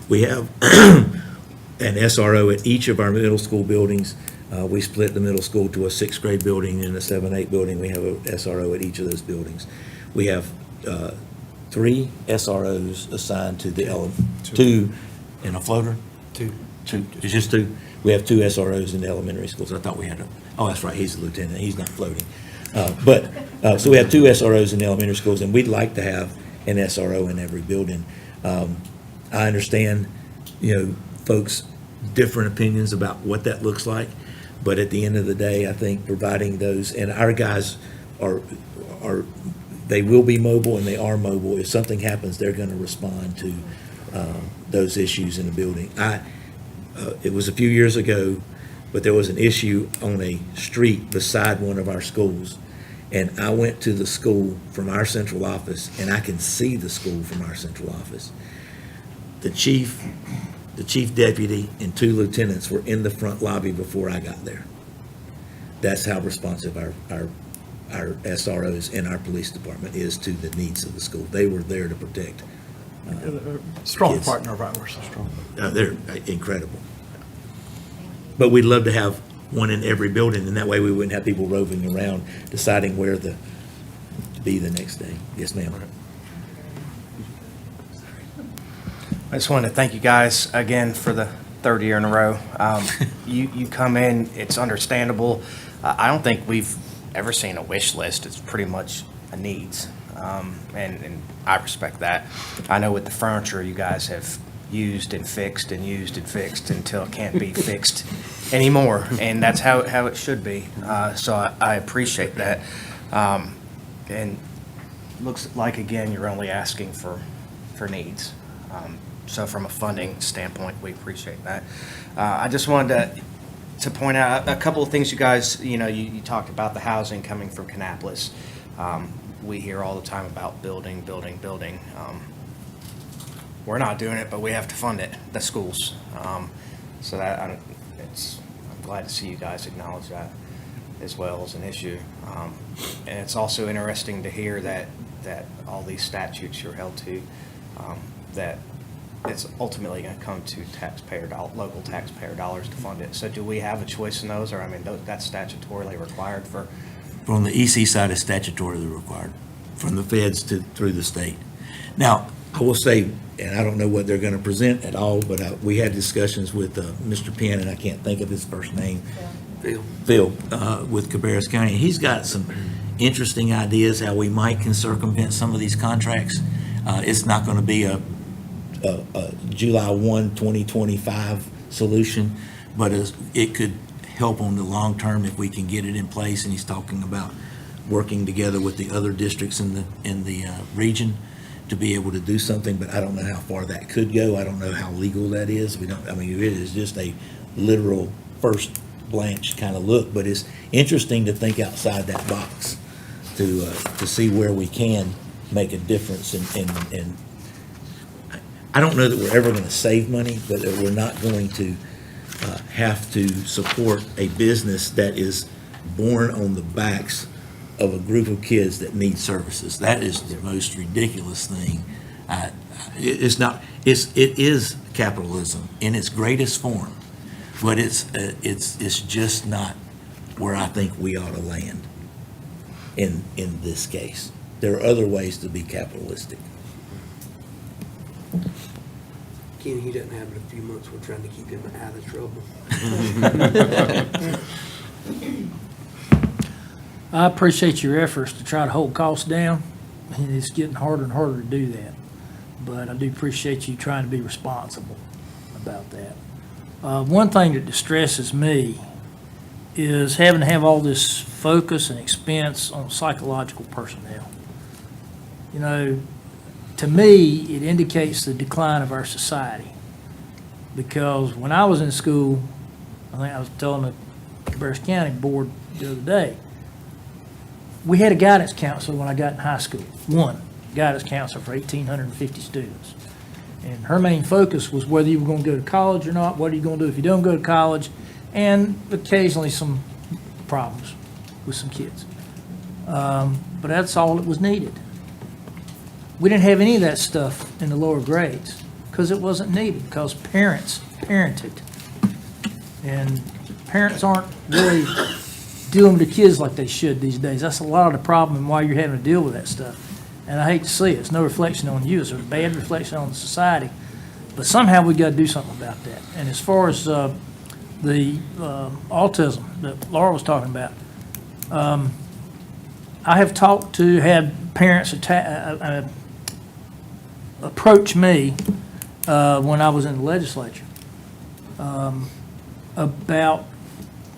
We have an SRO at each of our middle school buildings. We split the middle school to a 6th grade building and a 7-8 building. We have a SRO at each of those buildings. We have 3 SROs assigned to the 2 in a floater? 2. It's just 2? We have 2 SROs in the elementary schools. I thought we had oh, that's right, he's the lieutenant, he's not floating. So we have 2 SROs in the elementary schools, and we'd like to have an SRO in every building. I understand, folks' different opinions about what that looks like, but at the end of the day, I think providing those, and our guys they will be mobile, and they are mobile. If something happens, they're going to respond to those issues in the building. It was a few years ago, but there was an issue on a street beside one of our schools, and I went to the school from our central office, and I can see the school from our central office. The chief deputy, and 2 lieutenants were in the front lobby before I got there. That's how responsive our SROs in our police department is to the needs of the school. They were there to protect. Strong kids. partner of ours. They're incredible. But we'd love to have one in every building, and that way we wouldn't have people roving around deciding where to be the next day. Yes, ma'am. I just wanted to thank you guys again for the 3rd year in a row. You come in, it's understandable. I don't think we've ever seen a wish list. It's pretty much a needs. And I respect that. I know with the furniture, you guys have used and fixed and used and fixed until it can't be fixed anymore. And that's how it should be. So I appreciate that. And looks like, again, you're only asking for needs. So from a funding standpoint, we appreciate that. I just wanted to point out a couple of things, you guys. You talked about the housing coming from Kannapolis. We hear all the time about building. We're not doing it, but we have to fund it, the schools. So that I'm glad to see you guys acknowledge that as well as an issue. And it's also interesting to hear that all these statutes you're held to, that it's ultimately going to come to local taxpayer dollars to fund it. So do we have a choice in those, or that's statutorily required for? From the EC side, it's statutorily required, from the feds through the state. Now, I will say, and I don't know what they're going to present at all, but we had discussions with Mr. Penn, and I can't think of his first name. Phil, with Cabarrus County. He's got some interesting ideas how we can circumvent some of these contracts. It's not going to be a July 1, 2025 solution, but it could help on the long term if we can get it in place. And he's talking about working together with the other districts in the region to be able to do something, but I don't know how far that could go. I don't know how legal that is. It is just a literal first glance kind of look, but it's interesting to think outside that box to see where we can make a difference. And I don't know that we're ever going to save money, but that we're not going to have to support a business that is born on the backs of a group of kids that need services. That is the most ridiculous thing. It is capitalism in its greatest form, but it's just not where I think we ought to land in this case. There are other ways to be capitalistic. Kenny, he doesn't have it a few months. We're trying to keep him out of trouble. I appreciate your efforts to try to hold costs down, and it's getting harder and harder to do that. But I do appreciate you trying to be responsible about that. One thing that distresses me is having to have all this focus and expense on psychological personnel. To me, it indicates the decline of our society. Because when I was in school, I think I was telling the Cabarrus County Board the other day, we had a guidance counselor when I got in high school. One guidance counselor for 1,850 students. And her main focus was whether you were going to go to college or not, what are you going to do if you don't go to college, and occasionally some problems with some kids. But that's all that was needed. We didn't have any of that stuff in the lower grades because it wasn't needed, because parents parented. And parents aren't really dealing with the kids like they should these days. That's a lot of the problem and why you're having to deal with that stuff. And I hate to see it. It's no reflection on you. It's a bad reflection on the society. But somehow we got to do something about that. And as far as the autism that Laura was talking about, I have had parents approach me when I was in the legislature about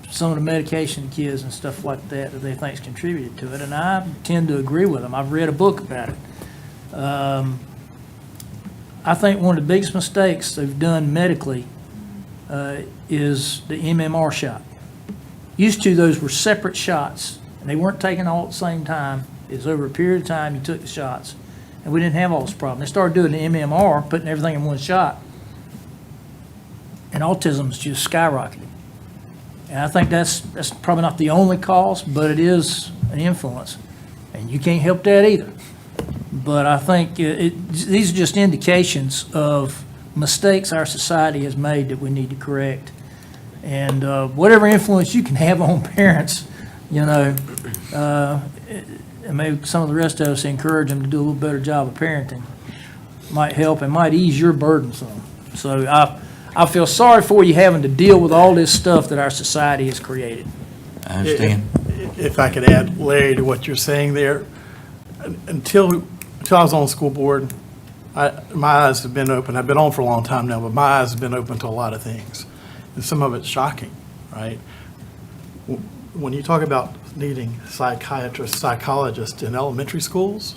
some of the medication kids and stuff like that they think's contributed to it, and I tend to agree with them. I've read a book about it. I think one of the biggest mistakes they've done medically is the MMR shot. Used to, those were separate shots, and they weren't taken all at the same time. It was over a period of time you took the shots, and we didn't have all this problem. They started doing the MMR, putting everything in one shot, and autism's just skyrocketed. And I think that's probably not the only cause, but it is an influence, and you can't help that either. But I think these are just indications of mistakes our society has made that we need to correct. And whatever influence you can have on parents, and maybe some of the rest of us encourage them to do a little better job of parenting, might help and might ease your burden some. So I feel sorry for you having to deal with all this stuff that our society has created. I understand. If I could add, Larry, to what you're saying there, until I was on the school board, my eyes have been open. I've been on for a long time now, but my eyes have been open to a lot of things. And some of it's shocking, right? When you talk about needing psychiatrists, psychologists in elementary schools,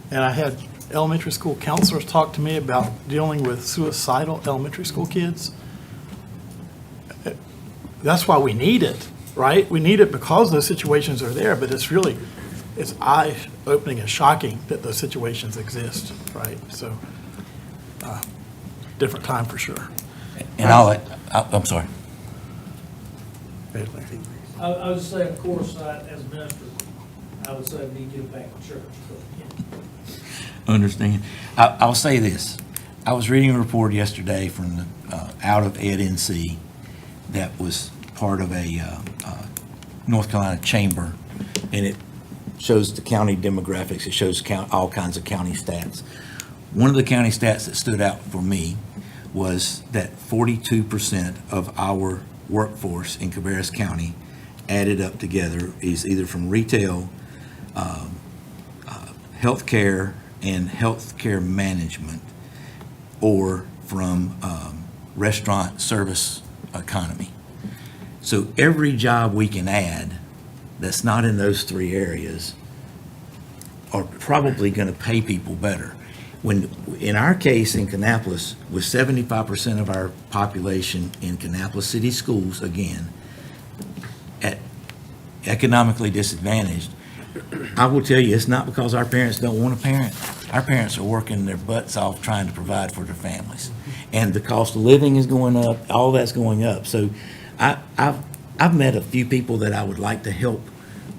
and I had elementary school counselors talk to me about dealing with suicidal elementary school kids. That's why we need it, right? We need it because those situations are there, but it's eye-opening and shocking that those situations exist, right? So, different time for sure. And I'm sorry. I would say, of course, as a minister, I would say we need to get back to church. Understand. I'll say this. I was reading a report yesterday from the out of Ed NC that was part of a North Carolina chamber, and it shows the county demographics. It shows all kinds of county stats. One of the county stats that stood out for me was that 42% of our workforce in Cabarrus County added up together is either from retail, healthcare, and healthcare management, or from restaurant service economy. So every job we can add that's not in those three areas are probably going to pay people better. When, in our case in Kannapolis, with 75% of our population in Kannapolis City Schools, again, at economically disadvantaged, I will tell you, it's not because our parents don't want to parent. Our parents are working their butts off trying to provide for their families. And the cost of living is going up, all that's going up. So I've met a few people that I would like to help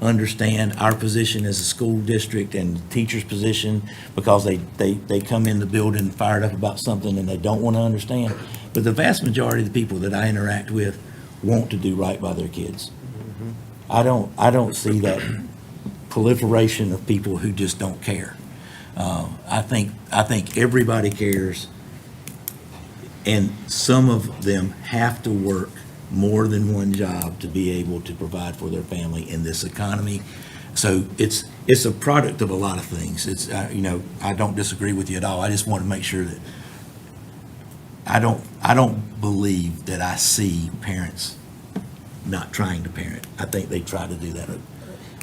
understand our position as a school district and the teacher's position, because they come in the building fired up about something and they don't want to understand. But the vast majority of the people that I interact with want to do right by their kids. I don't see that proliferation of people who just don't care. I think everybody cares, and some of them have to work more than one job to be able to provide for their family in this economy. So it's a product of a lot of things. It's I don't disagree with you at all. I just want to make sure that I don't believe that I see parents not trying to parent. I think they try to do that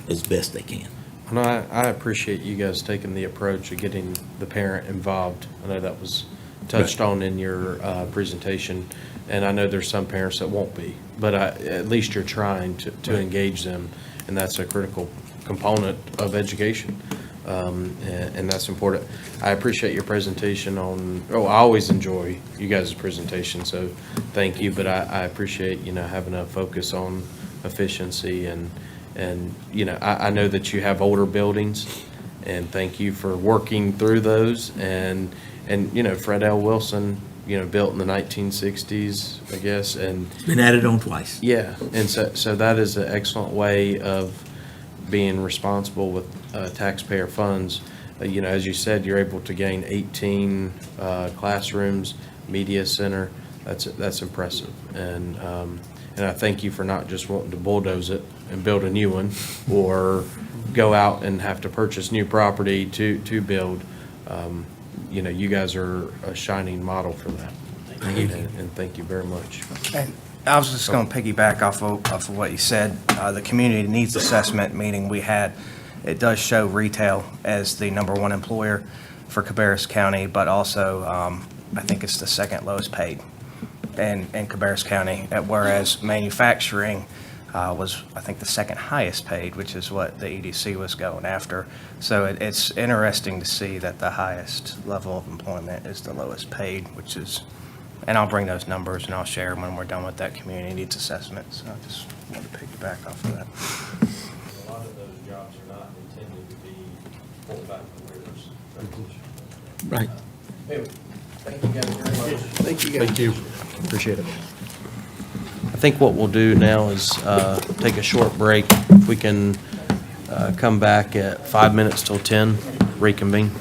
as best they can. And I appreciate you guys taking the approach of getting the parent involved. I know that was touched on in your presentation, and I know there's some parents that won't be, but at least you're trying to engage them, and that's a critical component of education, and that's important. I appreciate your presentation I always enjoy you guys' presentation, so thank you, but I appreciate, having a focus on efficiency, and I know that you have older buildings, and thank you for working through those, and Fred L. Wilson, built in the 1960s, I guess, and It's been added on twice. yeah, and so that is an excellent way of being responsible with taxpayer funds. you know, as you said, you're able to gain 18 classrooms, media center. That's impressive. And I thank you for not just wanting to bulldoze it and build a new one, or go out and have to purchase new property to build. You know, you guys are a shining model for that. And thank you very much. And I was just going to piggyback off of what you said. The community needs assessment meeting we had, it does show retail as the #1 employer for Cabarrus County, but also I think it's the second lowest paid in Cabarrus County, whereas manufacturing was, I think, the second highest paid, which is what the EDC was going after. So it's interesting to see that the highest level of employment is the lowest paid, which is, and I'll bring those numbers and I'll share them when we're done with that community needs assessment. So I just wanted to piggyback off of that. A lot of those jobs are not intended to be full-time careers. Right. Anyway, thank you guys very much. Thank you guys. Thank you. Appreciate it. I think what we'll do now is take a short break. If we can come back at 5 minutes till 10, reconvene.